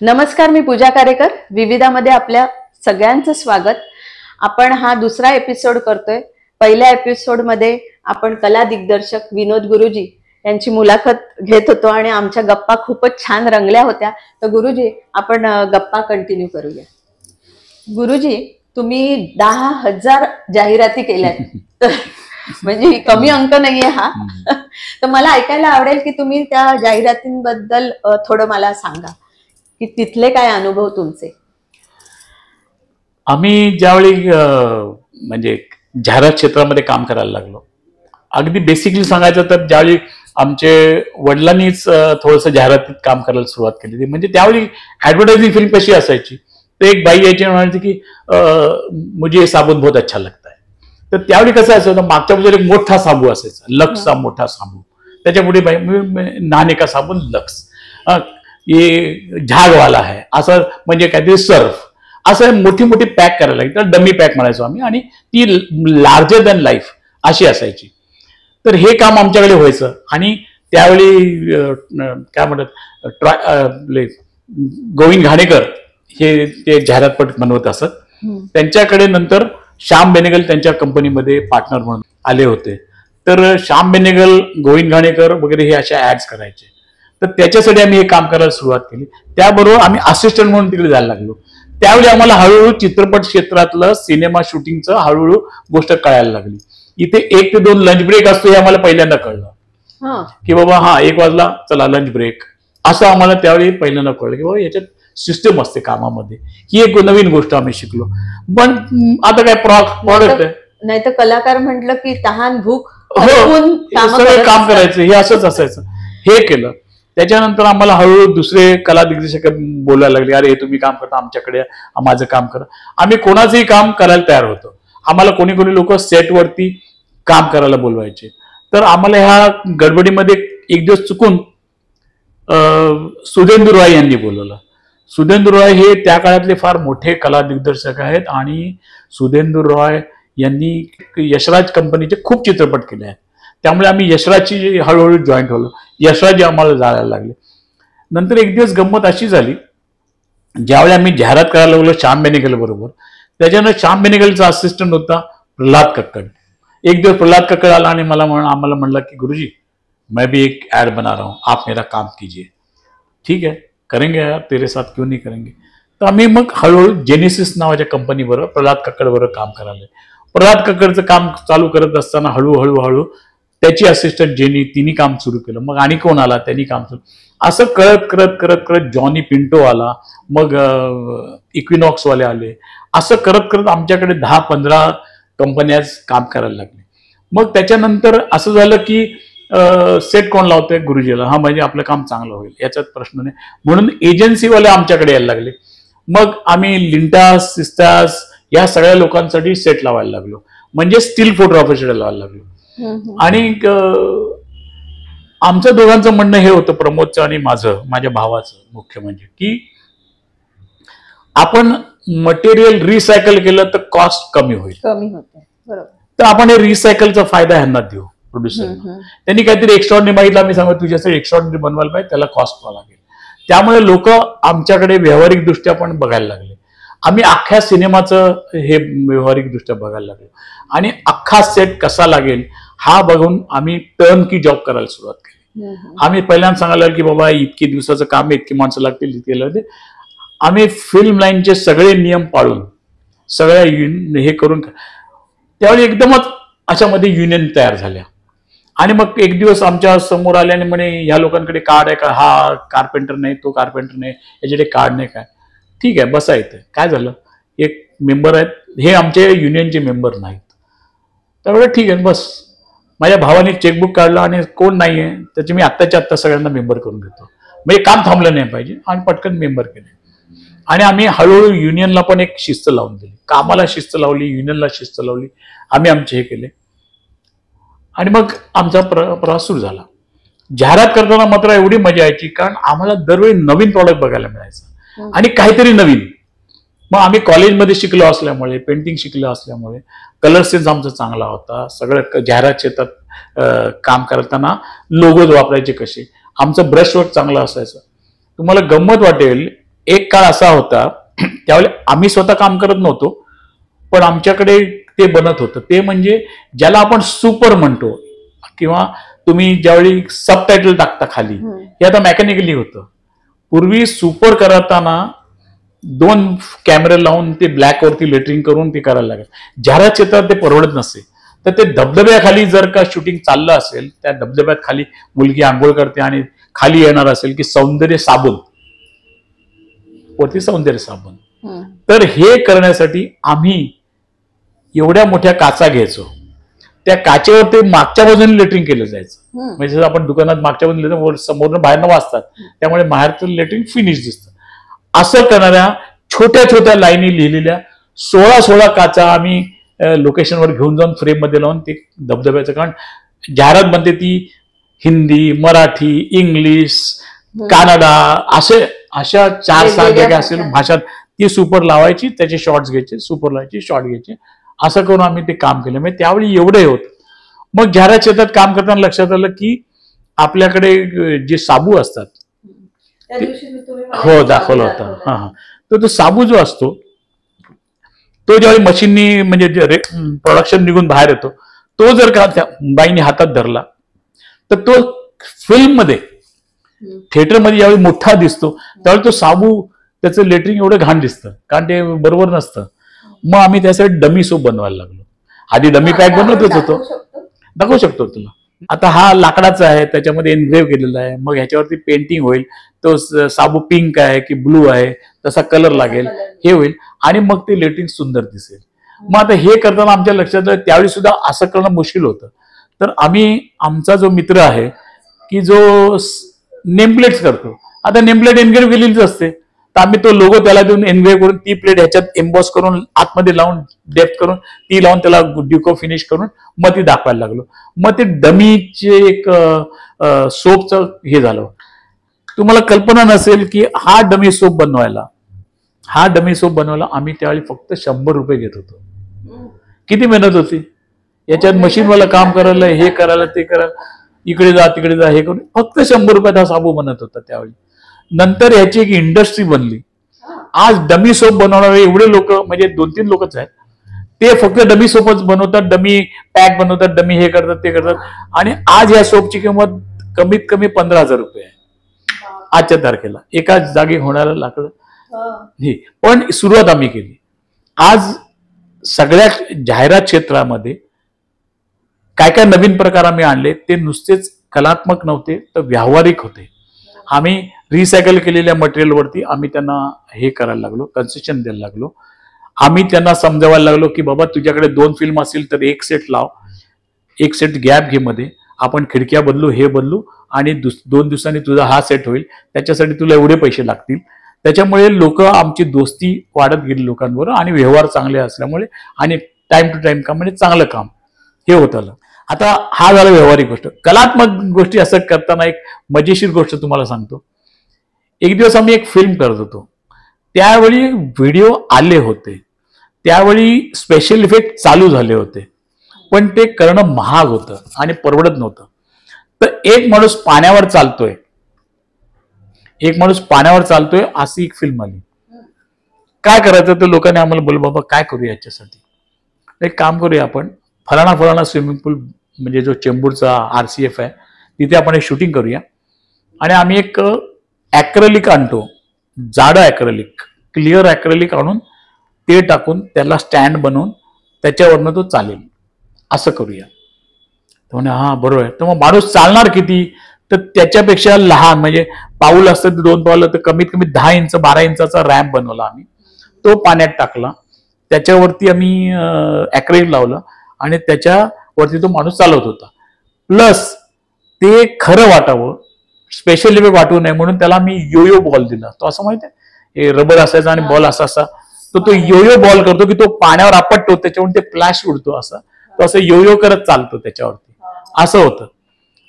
नमस्कार, मी पूजा कारेकर. विविधामध्ये आपल्या सगळ्यांचं स्वागत. आपण हा दुसरा एपिसोड करतोय. पहिल्या एपिसोडमध्ये आपण कला दिग्दर्शक विनोद गुरुजी यांची मुलाखत घेत होतो आणि आमच्या गप्पा खूपच छान रंगल्या होत्या. तर गुरुजी, आपण गप्पा कंटिन्यू करूया. गुरुजी, तुम्ही 10,000 जाहिराती केल्यात, म्हणजे कमी अंक नाहीये हा. तर मला ऐकायला आवडेल की तुम्ही त्या जाहिरातींबद्दल थोडं मला सांगा की तिथले काय अनुभव तुमचे. आम्ही ज्यावेळी म्हणजे जाहिरात क्षेत्रामध्ये काम करायला लागलो, अगदी बेसिकली सांगायचं तर ज्यावेळी आमचे वडिलांनीच थोडंसं जाहिरातीत काम करायला सुरुवात केली. म्हणजे त्यावेळी ऍडव्हर्टायझिंग फिल्म कशी असायची, तर एक बाई यायची म्हणायची की मुझे ये साबुन बहुत अच्छा लगता है. तर त्यावेळी कसं असायचं, मागच्या बाजूला एक मोठा साबू असायचा, लक्सचा मोठा साबू, त्याच्यापुढे बाई नहाने का साबुन लक्स, ये झागवाला है असं, म्हणजे काहीतरी सर्फ, असं मोठी मोठी पॅक करायला लागली. तर डमी पॅक म्हणायचो आम्ही, आणि ती लार्जर दॅन लाईफ अशी असायची. तर हे काम आमच्याकडे व्हायचं. आणि त्यावेळी काय म्हणतात, गोविंद घाणेकर हे ते जाहिरातपट बनवत असत. त्यांच्याकडे नंतर श्याम बेनेगल त्यांच्या कंपनीमध्ये पार्टनर म्हणून आले होते. तर श्याम बेनेगल, गोविंद घाणेकर वगैरे हे अशा ऍड्स करायचे. तर त्याच्यासाठी आम्ही हे काम करायला सुरुवात केली. त्याबरोबर आम्ही असिस्टंट म्हणून तिकडे जायला लागलो. त्यावेळी आम्हाला हळूहळू चित्रपट क्षेत्रातलं सिनेमा शूटिंगचं हळूहळू गोष्ट कळायला लागली. इथे 1 ते 2 लंच ब्रेक असतो हे आम्हाला पहिल्यांदा कळलं, की बाबा हा 1 वाजला, चला लंच ब्रेक, असं आम्हाला त्यावेळी पहिल्यांदा कळलं की बाबा याच्यात सिस्टम असते कामामध्ये. ही एक नवीन गोष्ट आम्ही शिकलो. पण आता काय प्रॉडक्ट आहे, नाही तर कलाकार म्हटलं की तहान भूक सगळं काम करायचं, हे असंच असायचं. हे केलं. त्याच्यानंतर आम्हाला हळूहळू दुसरे कला दिग्दर्शक बोलायला लागले, अरे तुम्ही काम करता, आमच्याकडे माझं काम करा. आम्ही कोणाचंही काम करायला तयार होतो. आम्हाला कोणी कोणी लोक सेटवरती काम करायला बोलवायचे. तर आम्हाला ह्या गडबडीमध्ये एक दिवस चुकून सुधेंदू रॉय यांनी बोलवलं. सुधेंदू रॉय हे त्या काळातले फार मोठे कला दिग्दर्शक आहेत, आणि सुधेंदू रॉय यांनी यशराज कंपनीचे खूप चित्रपट केले आहेत. त्यामुळे आम्ही यशराजची हळूहळू जॉईंट होलो. यशराज आम्हाला जायला लागले. नंतर एक दिवस गंमत अशी झाली, ज्यावेळी आम्ही जाहिरात करायला लागलो श्याम बेनेगल बरोबर, त्याच्यानं श्याम बेनेगलचा असिस्टंट होता प्रल्हाद कक्कड. एक दिवस प्रल्हाद कक्कड आला आणि आम्हाला म्हणला की गुरुजी, मैं भी एक ऍड बना रहा हूं, आप मेरा काम कीजिए. ठीक है, करेंगे यार, तेरे साथ क्यों नहीं करेंगे. तर आम्ही मग हळूहळू जेनेसिस नावाच्या कंपनी बरोबर प्रल्हाद कक्कड बरोबर काम करायला. प्रल्हाद कक्कडचं काम चालू करत असताना हळूहळू त्याची असिस्टंट जेनी, तिने काम सुरू केलं. मग आणि कोण आला, त्यांनी काम सुरू. असं करत जॉनी पिंटो आला, मग इक्विनॉक्सवाले आले. असं करत आमच्याकडे 10-15 कंपन्या काम करायला लागले. मग त्याच्यानंतर असं झालं की सेट कोण लावतोय, गुरुजीला. हा, म्हणजे आपलं काम चांगलं होईल याच्यात प्रश्न नाही, म्हणून एजन्सीवाले आमच्याकडे यायला लागले. मग आम्ही लिंटास, सिस्टास या सगळ्या लोकांसाठी सेट लावायला लागलो, म्हणजे स्टील फोटोग्राफरसाठी लावायला लागलो. आणि आमचं दोघांचं म्हणणं हे होतं, प्रमोदचं आणि माझ्या भावाचं, मुख्य म्हणजे की आपण मटेरियल रिसायकल केलं तर कॉस्ट कमी होईल. तर आपण हे रिसायकलचा फायदा ह्यांना देऊ, प्रोड्युसरला. त्यांनी काहीतरी एक्स्ट्रॉर्डिनरी मागितलं, आम्ही सांगू तुझ्यासाठी एक्स्ट्रॉर्डिनरी बनवायला पाहिजे, त्याला कॉस्ट लागेल. त्यामुळे लोक आमच्याकडे व्यावहारिक दृष्ट्या पण बघायला लागले. आम्ही अख्ख्या सिनेमाचं हे व्यावहारिक दृष्ट्या बघायला लागलो, आणि अख्खा सेट कसा लागेल हा बघून आम्ही टर्न की जॉब करायला सुरुवात केली. आम्ही पहिल्यांदा सांगायला लागलो की बाबा इतकी दिवसाचं काम आहे, इतकी माणसं लागतील, इतके लागतील. आम्ही फिल्म लाईनचे सगळे नियम पाळून सगळ्या हे करून, त्यावेळी एकदमच अशामध्ये युनियन तयार झाल्या. आणि मग एक दिवस आमच्या समोर आले आणि म्हणे, ह्या लोकांकडे कार्ड आहे का, हा कार्पेंटर नाही, तो कार्पेंटर नाही, याच्याकडे कार्ड नाही. काय, ठीक आहे, बसा इथे. काय झालं, एक मेंबर आहेत, हे आमचे युनियनचे मेंबर नाहीत. त्यामुळे ठीक आहे, बस. माझ्या भावाने चेकबुक काढलं, आणि कोण नाहीये त्याचे मी आत्ताच्या आत्ता सगळ्यांना मेंबर करून घेतो, म्हणजे काम थांबलं नाही पाहिजे, आणि पटकन मेंबर केले. आणि आम्ही हळूहळू युनियनला पण एक शिस्त लावून दिली, कामाला शिस्त लावली, युनियनला शिस्त लावली. आम्ही आमचे हे केले, आणि मग आमचा प्रवास सुरू झाला. जाहिरात करताना मात्र एवढी मजा यायची, कारण आम्हाला दरवेळी नवीन प्रॉडक्ट बघायला मिळायचं आणि काहीतरी नवीन. मग आम्ही कॉलेजमध्ये शिकलो असल्यामुळे, पेंटिंग शिकलो असल्यामुळे, कलर सेन्स आमचा चांगला होता. सगळं जाहिरात क्षेत्रात काम करताना लोगोज वापरायचे कसे, आमचं ब्रशवर्क चांगलं असायचं. तुम्हाला गंमत वाटेल, एक काळ असा होता त्यावेळी आम्ही स्वतः काम करत नव्हतो, पण आमच्याकडे ते बनत होतं. ते म्हणजे ज्याला आपण सुपर म्हणतो, किंवा तुम्ही ज्यावेळी सबटायटल टाकता खाली, हे आता मेकॅनिकली होतं. पूर्वी सुपर करताना 2 कॅमेरे लावून ते ब्लॅक वरती लेटरिंग करून ते करायला लागेल. जाहिरात क्षेत्रात ते परवडत नसे, तर ते धबधब्याखाली जर का शूटिंग चाललं असेल, त्या धबधब्यात खाली मुलगी आंघोळ करते आणि खाली येणार असेल की सौंदर्य साबण वरती सौंदर्य साबण, तर हे करण्यासाठी आम्ही एवढ्या मोठ्या काचा घ्यायचो. त्या काचेवर ते मागच्या बाजूने लेटरिंग केलं जायचं. म्हणजे आपण दुकानात मागच्या बाजूने समोरनं बाहेरनं वाचतात, त्यामुळे बाहेरचं लेटरिंग फिनिश दिसतं. असं करणाऱ्या छोट्या छोट्या लाईनी लिहिलेल्या 16 काचा आम्ही लोकेशनवर घेऊन जाऊन फ्रेम मध्ये लावून ते धबधब्याचं, कारण जाहिरात बनते ती हिंदी, मराठी, इंग्लिश, कानडा अशा 4-6 वेगळ्या असेल भाषात ती सुपर लावायची, त्याचे शॉर्ट्स घ्यायचे, सुपर लावायची, शॉर्ट घ्यायचे, असं करून आम्ही ते काम केलं. म्हणजे त्यावेळी एवढं होतं. मग जाहिरात क्षेत्रात काम करताना लक्षात आलं की आपल्याकडे जे साबू असतात, हो दाखवला होता, हा, तो साबू जो असतो तो ज्यावेळी मशीननी म्हणजे प्रोडक्शन निघून बाहेर येतो, तो जर का त्या बाईने हातात धरला तर तो फिल्ममध्ये थिएटरमध्ये ज्यावेळी मोठा दिसतो त्यावेळी तो साबू त्याचं लेटरिंग एवढं घाण दिसतं, कारण ते बरोबर नसतं. मग आम्ही त्यासाठी डमी सोप बनवायला लागलो. आधी डमी पॅक बनवतच होतो, दाखवू शकतो तुला. आता हा लाकडाचा आहे, त्याच्यामध्ये एनग्रेव्ह केलेला आहे, मग ह्याच्यावरती पेंटिंग होईल, तो साबू पिंक आहे की ब्लू आहे तसा कलर लागेल, हे होईल, आणि मग ते लेटरिंग सुंदर दिसेल. मग आता हे करताना आमच्या लक्षात आलं त्यावेळी सुद्धा असं करणं मुश्किल होतं. तर आम्ही आमचा जो मित्र आहे की जो नेमप्लेट्स करतो, आता नेमप्लेट एनग्रेव्ह केलेलीच असते, तर आम्ही तो लोगो त्याला देऊन एनग्रेव्ह करून ती प्लेट ह्याच्यात एम्बॉस करून आतमध्ये लावून डेप्थ करून ती लावून त्याला ड्युको फिनिश करून मग ती दाखवायला लागलो. मग ते डमीचे एक सोपचं हे झालं. तुम्हाला कल्पना नसेल की हा डमी सोप बनवायला आम्ही त्यावेळी फक्त 100 रुपये घेत होतो. किती मेहनत होती याच्यात, मशीनवाला काम करायला, हे करायला, ते करायला, इकडे जा तिकडे जा, हे करून फक्त 100 रुपयात हा साबू बनत होता त्यावेळी. नंतर याची एक इंडस्ट्री बनली. आज डमी सोप बनवणारे एवढे लोक, म्हणजे 2-3 लोकच आहेत, ते फक्त डमी सोपच बनवतात, डमी पॅक बनवतात, डमी हे करतात, ते करतात. आणि आज या सोपची किंमत कमीत कमी 15,000 रुपये आहे आजच्या तारखेला, एका जागी होणारं लाकडं. पण सुरुवात आम्ही केली. आज सगळ्या जाहिरात क्षेत्रामध्ये काय काय नवीन प्रकार आम्ही आणले, ते नुसतेच कलात्मक नव्हते तर व्यावहारिक होते. आम्ही रिसायकल केलेल्या मटेरियलवरती आम्ही त्यांना हे करायला लागलो, कन्सेशन द्यायला लागलो. आम्ही त्यांना समजावायला लागलो की बाबा तुझ्याकडे 2 फिल्म असतील तर 1 सेट लाव, 1 सेट गॅप घे, मध्ये आपण खिडक्या बदलू, हे बदलू, आणि 2 दिवसांनी तुझा हा सेट होईल, त्याच्यासाठी तुला एवढे पैसे लागतील. त्याच्यामुळे लोक, आमची दोस्ती वाढत गेली लोकांबरोबर, आणि व्यवहार चांगले असल्यामुळे आणि टाइम टू टाइम काम, म्हणजे चांगलं काम हे होत आलं. आता हा झाला व्यवहारिक गोष्ट. कलात्मक गोष्टी असं करताना एक मजेशीर गोष्ट तुम्हाला सांगतो. एक दिवस आम्ही एक फिल्म करत होतो, त्यावेळी व्हिडिओ आले होते, त्यावेळी स्पेशल इफेक्ट चालू झाले होते, पण ते करणं महाग होतं आणि परवडत नव्हतं. तर एक माणूस पाण्यावर चालतोय अशी एक फिल्म आली. काय करायचं, तर लोकांनी आम्हाला बोललं बाबा काय करूया याच्यासाठी, एक काम करूया, आपण फलाना स्विमिंग पूल, म्हणजे जो चेंबूरचा RCF आहे तिथे आपण एक शूटिंग करूया. आणि आम्ही एक ॲक्रेलिक आणतो, जाडं ॲक्रेलिक, क्लिअर ॲक्रेलिक आणून ते टाकून त्याला स्टँड बनवून त्याच्यावरनं तो चालेल, असं करूया. तर म्हणे हा बरोबर आहे. तर मग माणूस चालणार किती, तर त्याच्यापेक्षा लहान, म्हणजे पाऊल असतं तर 2 पावलं, तर कमीत कमी 10 इंच 12 इंचाचा रॅम्प बनवला आम्ही. तो पाण्यात टाकला, त्याच्यावरती आम्ही ॲक्रेलिक लावलं आणि त्याच्यावरती तो माणूस चालवत होता. प्लस ते खरं वाटावं, स्पेशल इफेक्ट वाटू नये म्हणून त्याला मी योयो बॉल दिला. तो असं माहिती आहे, हे रबर असायचा आणि बॉल असा, तो योयो बॉल करतो की तो पाण्यावर आपटतो, त्याच्यावरून ते फ्लॅश उडतो, असा तो असं योयो करत चालतो त्याच्यावरती, असं होतं.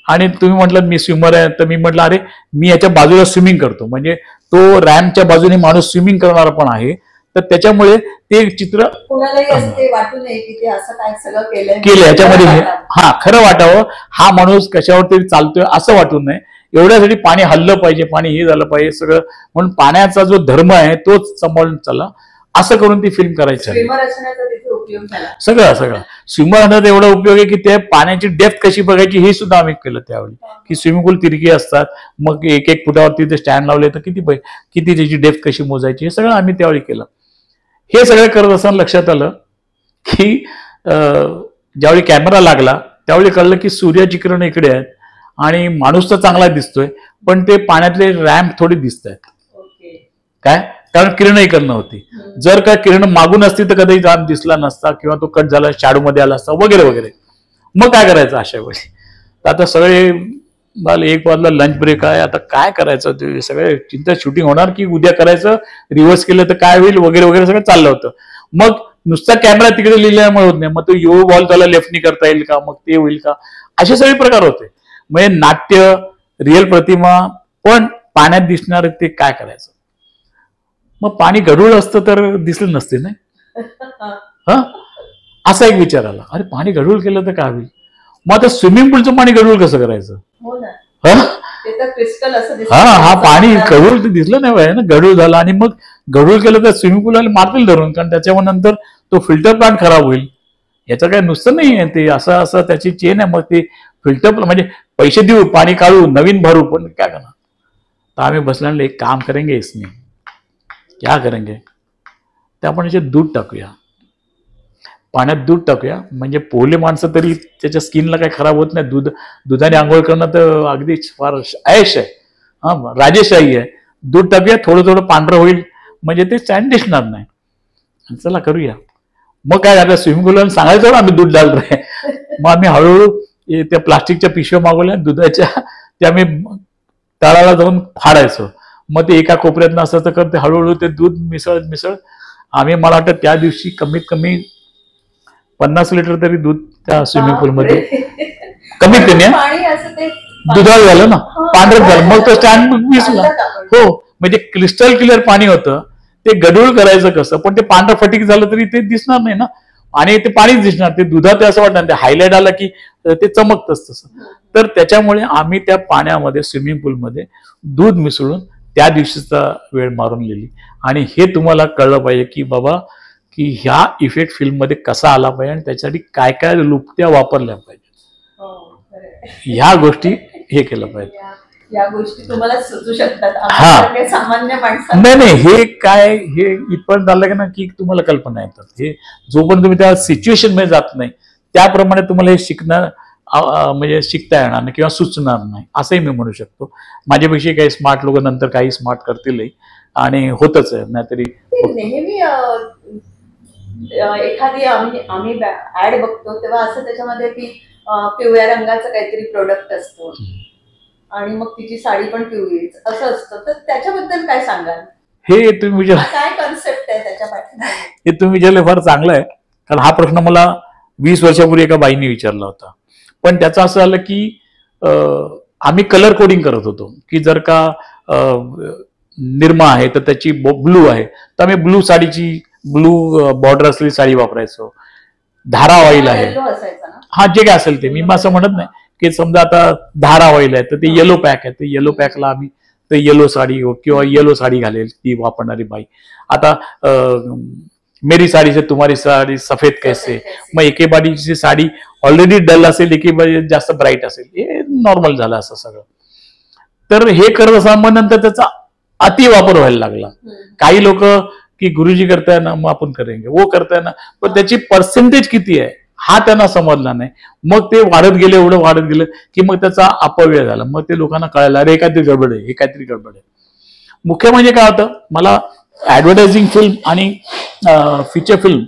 आणि तुम्ही म्हटलं मी स्विमर आहे, तर मी म्हटलं अरे मी याच्या बाजूला स्विमिंग करतो, म्हणजे तो रॅम्पच्या बाजूने माणूस स्विमिंग करणारा पण आहे, तर त्याच्यामुळे ते चित्र केलं याच्यामध्ये, हा खरं वाटावं, हा माणूस कशावर तरी चालतोय असं वाटू नये, एवढ्यासाठी पाणी हल्लं पाहिजे, पाणी हे झालं पाहिजे सगळं, म्हणून पाण्याचा जो धर्म आहे तोच सांभाळून चालला, असं करून ती फिल्म करायची. सगळं स्विमर असण्याचा एवढा उपयोग आहे की ते पाण्याची डेप्थ कशी बघायची हे सुद्धा आम्ही केलं त्यावेळी, की स्विमिंग पूल तिरकी असतात, मग 1-1 फुटावरती ते स्टँड लावले तर किती त्याची डेप्थ कशी मोजायची हे सगळं आम्ही त्यावेळी केलं. हे सगळं करत असताना लक्षात आलं की ज्यावेळी कॅमेरा लागला त्यावेळी कळलं की सूर्याची किरण इकडे आहेत आणि माणूस तर चांगला दिसतोय, पण ते पाण्यातले रॅम्प थोडी दिसत आहेत. काय, कारण किरण इकडनं होती. जर का किरण मागून असती तर कधी रॅम्प दिसला नसता किंवा तो कट झाला, शॅडो मध्ये आला असता वगैरे वगैरे. मग काय करायचं अशा वेळी? तर आता सगळे 1 वाजला, लंच ब्रेक आहे, आता काय करायचं ते सगळे चिंता, शूटिंग होणार की उद्या करायचं, रिव्हर्स केलं तर काय होईल वगैरे वगैरे सगळं चाललं होतं. मग नुसता कॅमेरा तिकडे लिहिल्यामुळे होत नाही, मग तो यो बॉल त्याला लेफ्टनी करता येईल का, मग ते होईल का, असे सगळे प्रकार होते. म्हणजे नाट्य, रिअल प्रतिमा, पण पाण्यात दिसणार ते काय करायचं? मग पाणी गढूळ असतं तर दिसलं नसते नाही. असा एक विचार आला, अरे पाणी गढूळ केलं तर काय होईल? मग आता स्विमिंग पूलचं पाणी गढूळ कसं करायचं? हा पाणी गढूळ ते दिसलं नाही पाहिजे ना, गढूळ झालं. आणि मग गढूळ केलं तर स्विमिंग पूलला मारतील धरून, कारण त्याच्यावर नंतर तो फिल्टर प्लांट खराब होईल. याचं काय नुसतं नाही आहे ते, असं त्याची चेन आहे. मग ते फिल्टर म्हणजे पैसे देऊ, पाणी काढू, नवीन भरू, पण काय करणार? तर आम्ही बसल्याने एक काम करेंगे, इसमें क्या करेंगे, ते आपण याच्यात दूध टाकूया, पाण्यात दूध टाकूया, म्हणजे पोहले माणसं तरी त्याच्या स्किनला काही खराब होत नाही. दुधाने आंघोळ करणं तर अगदीच फार ऐश आहे, राजेशाही आहे. दूध टाकूया, थोडं थोडं पांढरं होईल, म्हणजे ते स्टँड दिसणार नाही. चला करूया. मग काय झालं, स्विमिंग पूलला सांगायचं ना आम्ही दूध डाल रे. मग आम्ही हळूहळू त्या प्लास्टिकच्या पिशव्या मागवल्या दुधाच्या, त्या आम्ही तळाला जाऊन फाडायचो. मग ते एका कोपऱ्यात असं तर करते, हळूहळू ते दूध मिसळ आम्ही, मला वाटतं त्या दिवशी कमीत कमी 50 लिटर तरी दूध त्या स्विमिंग पूलमध्ये कमीत कमी दुधाळ झालं ना, पांढरं झालं. मग तो स्टँड विसला. हो, म्हणजे क्रिस्टल क्लिअर पाणी होतं. ते गढूळ करायचं कसं? पण ते पांढरं फटीक झालं तरी ते दिसणार नाही ना, आणि ते पाणीच दिसणार. ते दुधात असं वाटणार, ते हायलाइट आलं की ते चमकतच तसं. तर त्याच्यामुळे आम्ही त्या पाण्यामध्ये, स्विमिंग पूलमध्ये दूध मिसळून त्या दिवशीचा वेळ मारून लिहिली. आणि हे तुम्हाला कळलं पाहिजे की बाबा, की ह्या इफेक्ट फिल्ममध्ये कसा आला पाहिजे आणि त्याच्यासाठी काय काय लुप्त्या वापरल्या पाहिजे, ह्या गोष्टी हे केलं पाहिजे. या गोष्टी तुम्हाला सुचू शकतात सामान्य माणसाला. नाही, हे काय, हे इथपर्यंत झालं ना की तुम्हाला कल्पना येतात. हे जोपर्यंत तुम्ही त्या सिच्युएशन मध्ये जात नाही त्याप्रमाणे तुम्हाला हे शिकणं म्हणजे शिकता येणार नाही किंवा सुचणार नाही, असंही मी म्हणू शकतो. माझ्यापेक्षा काही स्मार्ट लोक नंतर काही स्मार्ट करतीलही, आणि होतच आहे. नाहीतरी नेहमी एखादी आम्ही ऍड बघतो तेव्हा असं त्याच्यामध्ये ती पिवळ्या रंगाचं काहीतरी प्रोडक्ट असतो आणि मग तिची साडी पण पिवळीच असं असतं, तर त्याच्याबद्दल काय सांगाल? हे तुम्ही काय कॉन्सेप्ट आहे त्याच्या पाठीमागे? हे तुम्ही विचारलं फार चांगलं आहे, कारण हा प्रश्न मला 20 वर्षापूर्वी एका बाईंनी विचारला होता. पण त्याचं असं झालं की आम्ही कलर कोडिंग करत होतो की जर का निरमा आहे तर त्याची ब्लू आहे, तर आम्ही ब्लू साडीची, ब्लू बॉर्डर असलेली साडी वापरायचो. धारा ऑइल आहे, हा जे काय असेल ते, मी असं म्हणत नाही की समजा आता धारा ऑइल आहे तर ते येलो पॅक आहे, ते येलो पॅकला आम्ही ते येलो साडी किंवा येलो साडी घालेल ती वापरणारी बाई. आता मेरी साडी से तुम्हारी साडी सफेद कैसे, मग एके बाईची साडी ऑलरेडी डल असेल, एके बाई जास्त ब्राईट असेल, हे नॉर्मल झालं असं सगळं. तर हे करत असताना मग नंतर त्याचा अति वापर व्हायला लागला. काही लोक की गुरुजी करताय ना मग आपण करेंगे, वो करताय ना, पण त्याची पर्सेंटेज किती आहे हा त्यांना समजला नाही. मग ते वाढत गेले, एवढं वाढत गेलं की मग त्याचा अपव्यय झाला. मग ते लोकांना कळायला, अरे काहीतरी गडबड आहे, हे काहीतरी गडबड आहे. मुख्य म्हणजे काय होतं, मला ऍडव्हर्टायझिंग फिल्म आणि फीचर फिल्म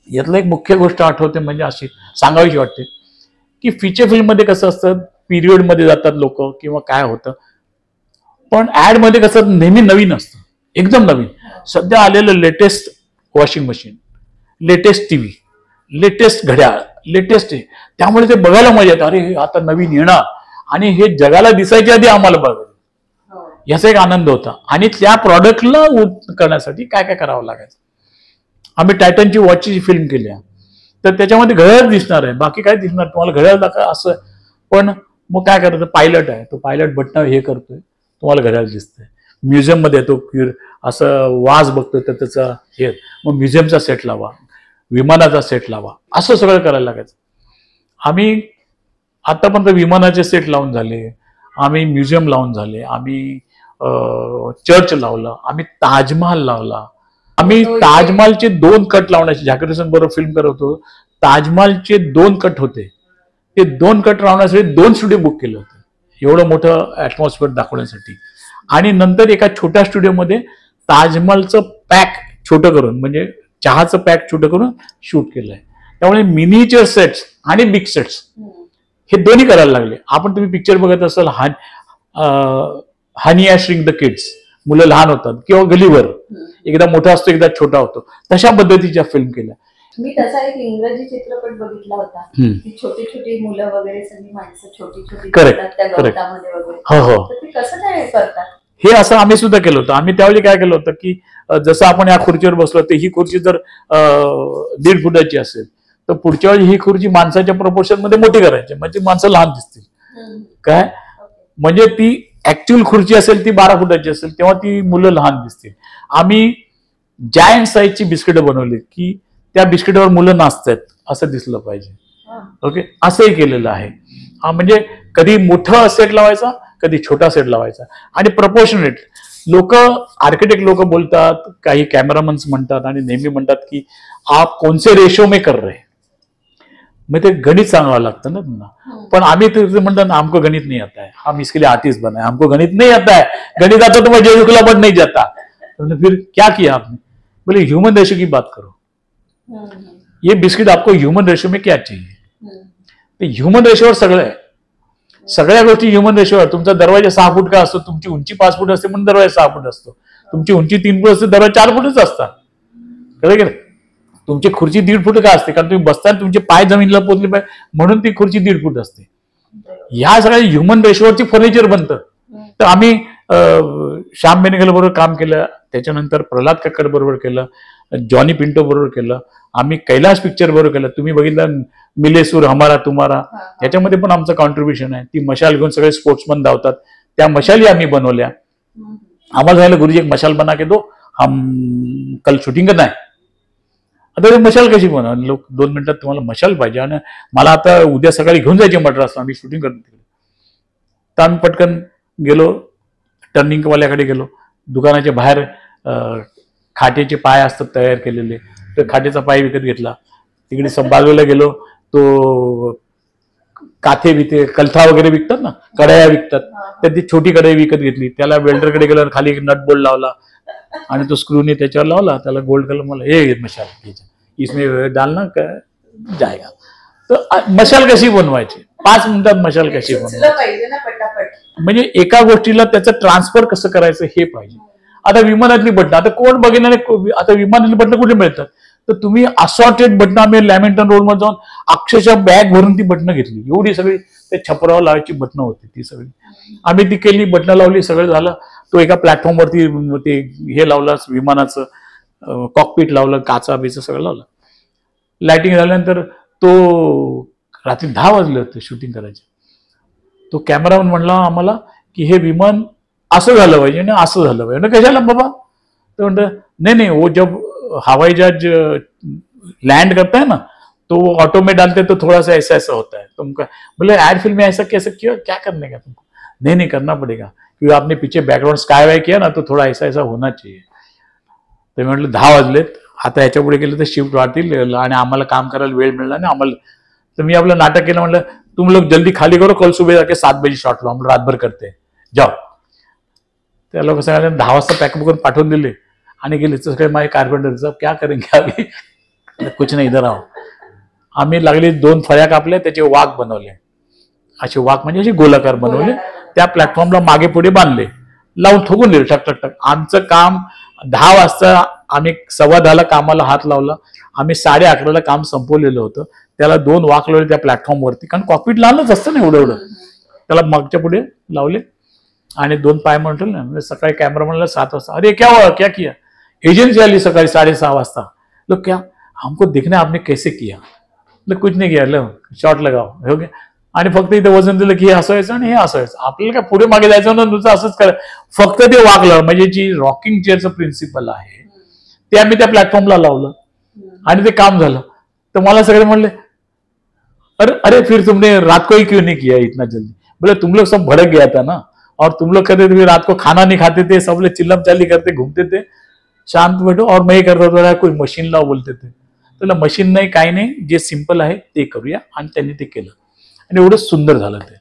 यातलं एक मुख्य गोष्ट आठवते, म्हणजे अशी सांगावीशी वाटते की फीचर फिल्म मध्ये कसं असतं, पिरियड मध्ये जातात लोक किंवा काय होतं, पण ऍड मध्ये कसं नेहमी नवीन असतं, एकदम नवीन. सध्या आलेलं latest washing machine, latest TV, latest घड्याळ, लेटेस्ट आहे, त्यामुळे ते बघायला मजा येते. अरे आता नवीन येणार आणि हे जगाला दिसायच्या आधी आम्हाला बघायचं, याचा एक आनंद होता. आणि त्या प्रॉडक्टला करण्यासाठी काय काय करावं लागायचं. आम्ही टायटनची वॉचची फिल्म केली, तर त्याच्यामध्ये घड्याळ दिसणार आहे, बाकी काय दिसणार तुम्हाला, घड्याळ दाखवा असं. पण मग काय करायचं, पायलट आहे, तो पायलट बटन हे करतोय, तुम्हाला घड्याळ दिसतंय. म्युझियम मध्ये तो असं वाज बघतोय तर त्याचा हे, मग म्युझियमचा सेट लावा, विमानाचा सेट लावा, असं सगळं करायला लागायचं. आम्ही आतापर्यंत विमानाचे सेट लावून झाले, आम्ही म्युझियम लावून झाले, आम्ही चर्च लावला, आम्ही ताजमहाल लावला. आम्ही ताजमहालचे 2 कट लावण्याचे, झाकीर हुसेन बरोबर फिल्म करत होतो, ताजमहालचे 2 कट होते, ते 2 कट लावण्यासाठी 2 स्टुडिओ बुक केले होते, एवढं मोठं ऍटमॉस्फिअर दाखवण्यासाठी. आणि नंतर एका छोट्या स्टुडिओमध्ये ताजमहालचं पॅक छोटं करून, म्हणजे चहाचं पॅक छोटं करून शूट केलंय. त्यामुळे मिनिचर सेट्स आणि बिग सेट्स हे दोन्ही करायला लागले. तुम्ही पिक्चर बघत असाल, हनी आय श्रिंक द किड्स, मुलं लहान होतात, किंवा गलीवर एकदा मोठा असतो एकदा छोटा होतो, तशा पद्धतीच्या फिल्म केल्या. मी तसा एक इंग्रजी चित्रपट बघितला होता, की छोटी छोटी मुलं वगैरे सगळी माणसं छोटी छोटी त्या गवतामध्ये वगैरे. हो, ते कसं काय करतात हे असं आम्ही सुद्धा केलं होतं. आम्ही त्यावेळी काय केलं होतं की जसं आपण या खुर्चीवर बसलो, तर ही खुर्ची जर 1.5 फुटाची असेल तर पुढच्या वेळी ही खुर्ची माणसाच्या प्रपोर्शन मध्ये मोठी करायची, म्हणजे माणसं लहान दिसतील. काय म्हणजे ती ऍक्च्युअल खुर्ची असेल ती 12 फुटाची असेल तेव्हा ती मुलं लहान दिसतील. आम्ही जायंट साईजची बिस्किटं बनवली की त्या बिस्किटावर मुलं नाचतात असं दिसलं पाहिजे. ओके, असंही केलेलं आहे. म्हणजे कधी मोठा सेट लावायचा, कधी छोटा सेट लावायचा, आणि प्रपोर्शनेट. आर्किटेक्ट लोक बोलतात, काही कॅमेरामन्स म्हणतात आणि नेहमी म्हणतात की आप कोणसे रेशो में कर रहे, मग ते गणित सांगावं लागतं ना त्यांना. पण आम्ही म्हणतात ना, हमको गणित नहीं आता है, हम इसके लिए आर्टिस्ट बना है, हमको गणित नहीं आता है, गणित आता तो मुझे क्लब नहीं जाता. फिर क्या किया आपने, बोले ह्यूमन रेशो की बात करो, ये बिस्किट आपको ह्यूमन रेशो में क्या चाहिए. ह्यूमन रेशोवर सगळं आहे, सगळ्या गोष्टी ह्यूमन रेशोवर. तुमचा दरवाजा 6 फूट का असतो, तुमची उंची 5 फूट असते म्हणून दरवाजा 6 फूट असतो, तुमची उंची 3 फूट असते दरवाजा 4 फूटच असतात. कळलं की तुमची खुर्ची 1.5 फूट का असते, कारण तुम्ही बसताना तुमचे पाय जमिनीला पोचले पाहिजे म्हणून ती खुर्ची 1.5 फूट असते. ह्या सगळ्या ह्युमन रेशोवरची फर्निचर बनतं. तर आम्ही श्याम बेनेगल बरोबर काम केलं, त्याच्यानंतर प्रल्हाद कक्कड बरोबर केलं, जॉनी पिंटो बरोबर केलं, आम्ही कैलाश पिक्चर बरोबर केलं. तुम्ही बघितलं मिले सूर हमारा तुम्हारा, त्याच्यामध्ये पण आमचं कॉन्ट्रीब्युशन आहे. ती मशाल घेऊन सगळे स्पोर्ट्समन धावतात, त्या मशाली आम्ही बनवल्या. आम्हाला सांगितलं गुरुजी एक मशाल बना के दो, हम कल शूटिंग करना है. आता मशाल कशी बनवा, लोक 2 मिनिटात तुम्हाला मशाल पाहिजे आणि मला आता उद्या सकाळी घेऊन जायचे मद्रास, आम्ही शूटिंग करतो तिकडे. तर आम्ही पटकन गेलो, टर्निंगवाल्याकडे गेलो, दुकानाच्या बाहेर खाटेचे पाय असतात तयार केलेले, तर खाटेचा पाय विकत घेतला. तिकडे बाजूला गेलो, तो काथे बिथे कलथा वगैरे विकतात ना, कढया विकतात, तर ती छोटी कढई विकत घेतली. त्याला वेल्डरकडे गेलो, खाली नट बोल्ट लावला आणि तो स्क्रूने त्याच्यावर लावला, त्याला गोल्ड कलर. मला हे मशाल इसमें डालना जाएगा. तर मशाल कशी बनवायची, 5 मिनिटात मशाल कशी बनवायची, म्हणजे एका गोष्टीला त्याचं ट्रान्सफर कसं करायचं हे पाहिजे. आता विमानातली बटणं, आता कोण बघितलं, आता विमानातली बटणं कुठे मिळतात, तर तुम्ही असॉर्टेड बटणं, आम्ही लॅमिंग्टन रोड मध्ये जाऊन अक्षरशः बॅग भरून ती बटणं घेतली. एवढी सगळी ते छपरावर लावायची बटणं होती ती सगळी. आम्ही ती केली, बटणं लावली, सगळं झालं. तो एका प्लॅटफॉर्मवरती ते हे लावलं, विमानाचं कॉकपीट लावलं, काचा बिचं सगळं लावलं. लाइटिंग झाल्यानंतर तो रात्री 10 वाजले होते शूटिंग करायचे. तो कॅमेरामन म्हणला आम्हाला की हे विमान असं झालं पाहिजे ना, असं झालं पाहिजे. कशाला बाबा, तो म्हणतं नाही वो जब हवाई जहाज लैंड करता है ना तो ऑटो में डालते तो थोड़ा सा ऐसा ऐसा होता है. तुमका बोले एड फिल्म में ऐसा कैसे किया, क्या करने का तुमको, नहीं करना पड़ेगा, क्योंकि आपने पीछे बैकग्राउंड स्काय वाय किया ना तो थोड़ा ऐसा ऐसा होना चाहिए. तर म्हटलं 10 वाजलेत, आता ह्याच्या पुढे गेलं तर शिफ्ट वाढतील आणि आम्हाला काम करायला वेळ मिळणार नाही आम्हाला. तर मी आपलं नाटक केलं, म्हटलं तुम लोग जल्दी खाली करो, कल सुबह जाके 7 बजे शॉट लो, हम रात भर करते जाओ. त्या लोक सगळ्यांना 10 वाजता पॅकअप करून पाठवून दिले आणि गेले. सगळे माझे कार्पेंटर साहब क्या करेंगे अभी, कुछ नाही इधर आओ. आम्ही लागले 2 फळ्या कापल्या, त्याचे वाघ बनवले, असे वाघ म्हणजे असे गोलाकार बनवले, त्या प्लॅटफॉर्मला मागे पुढे बांधले, लावून ठोकून दिले ठक ठक ठक. आमचं काम 10 वाजता, आम्ही 10:15 कामाला हात लावला, आम्ही 11:30 काम संपवलेलं होतं. त्याला 2 वाघ लावले त्या प्लॅटफॉर्मवरती, कारण कॉकपीट लहानच असतं ना एवढं एवढं. त्याला मागच्या पुढे लावले आणि 2 पाय म्हणतो ना. सकाळी कॅमेरामॅनला 7 वाजता, अरे क्या हुआ, क्या किया, एजेंसी आली सकाळी 6:30 वाजता. लोग क्या, हमको देखना आपने कैसे किया. कुछ नहीं किया, लो शॉट लगाओ, हो गया. आणि फक्त इथे वजन दिलं की हे असायचं आणि हे असायचं. आपल्याला काय पुढे मागे जायचं ना, नुसतं असंच करायचं. फक्त ते वागलं म्हणजे जी रॉकिंग चेअरचं प्रिन्सिपल आहे ते आम्ही त्या प्लॅटफॉर्मला लावलं आणि ते काम झालं. तर मला सगळे म्हणले, अरे अरे फिर तुमने रात को ही क्यों नहीं किया इतना जल्दी? बोले तुम लोग सब भड़क गया था ना, और तुम लोग कहते थे रात को खाना नहीं खाते थे, सब लोग चिल्लम चाली करते घूमते थे, शांत बैठो. और मैं करता था कोई मशीन लाव बोलते थे. त्याला मशीन नाही काही नाही, जे सिंपल आहे ते करूया. आणि त्यांनी ते केलं आणि एवढं सुंदर झालं ते.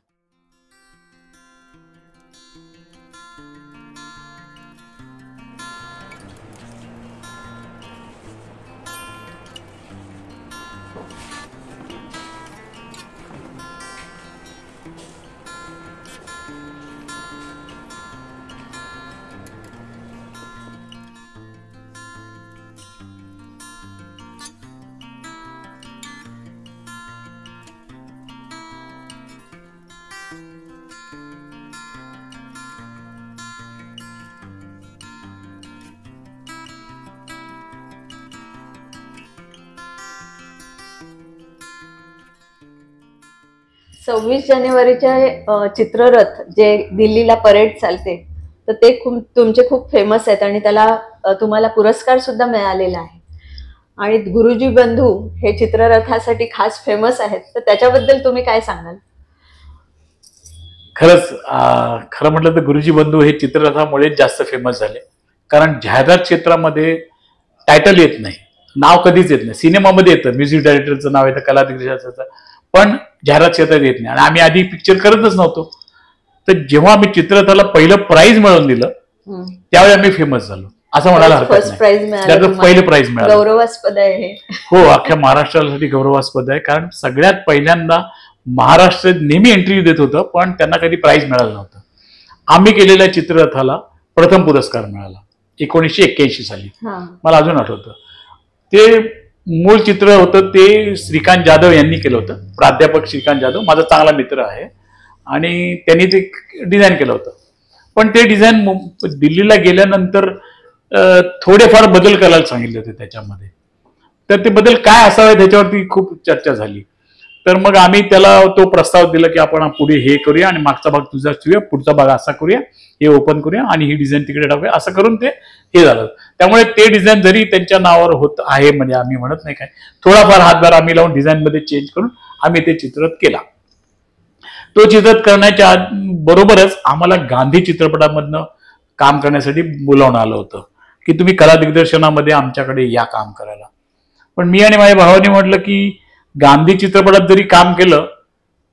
सव्वीस जानेवारीचे चित्ररथ जे दिल्लीला परेड चालते, तर ते तुमचे खूप फेमस आहेत आणि त्याला तुम्हाला पुरस्कार सुद्धा मिळालेला आहे. आणि गुरुजी बंधू हे चित्ररथासाठी खास फेमस आहेत, तर त्याच्याबद्दल तुम्ही काय सांगाल? खरं म्हटलं तर गुरुजी बंधू हे चित्ररथामुळे जास्त फेमस झाले. कारण जाहिरात क्षेत्रामध्ये टायटल येत नाही, नाव कधीच येत नाही. सिनेमामध्ये येतं, म्युझिक डायरेक्टरचं नाव येतं, कला दिग्दर्शकाचं, पण जाहिरात क्षेत्रात येत नाही. आणि आम्ही आधी पिक्चर करतच नव्हतो. तर जेव्हा आम्ही चित्ररथाला पहिलं प्राइज मिळवून दिलं त्यावेळी आम्ही फेमस झालो असं म्हणायला हरकत नाही. पहिलं प्राइज मिळालं, गौरवास्पद आहे. हो, अख्ख्या महाराष्ट्रासाठी गौरवास्पद आहे. कारण सगळ्यात पहिल्यांदा महाराष्ट्र नेहमी एंट्री देत होतं, पण त्यांना कधी प्राइज मिळालं नव्हतं. आम्ही केलेल्या चित्ररथाला प्रथम पुरस्कार मिळाला 1981 साली. मला अजून आठवतं. ते मूळ चित्र होतं ते श्रीकांत जाधव यांनी केलं होतं. प्राध्यापक श्रीकांत जाधव माझा चांगला मित्र आहे आणि त्यांनी ते डिझाईन केलं होतं. पण ते डिझाईन दिल्लीला गेल्यानंतर थोडेफार बदल करायला सांगितले होते त्याच्यामध्ये. तर ते बदल काय असावे त्याच्यावरती खूप चर्चा झाली. तर मग आम्ही त्याला तो प्रस्ताव दिला की आपण पुढे हे करूया आणि मागचा भाग तुझा ठेवूया, पुढचा भाग असा करूया, हे ओपन करूया आणि ही डिझाईन तिकडे टाकूया, असं करून ते हे झालं. त्यामुळे ते डिझाईन जरी त्यांच्या नावावर होत आहे म्हणजे आम्ही म्हणत नाही काय, थोडाफार हातभार आम्ही लावून डिझाईन मध्ये चेंज करून आम्ही ते चित्ररथ केला. तो चित्ररथ करण्याच्या बरोबरच आम्हाला गांधी चित्रपटामधनं काम करण्यासाठी बोलावणं आलं होतं की तुम्ही कला दिग्दर्शनामध्ये आमच्याकडे या काम करायला. पण मी आणि माझ्या भावाने म्हटलं की गांधी चित्रपटात जरी काम केलं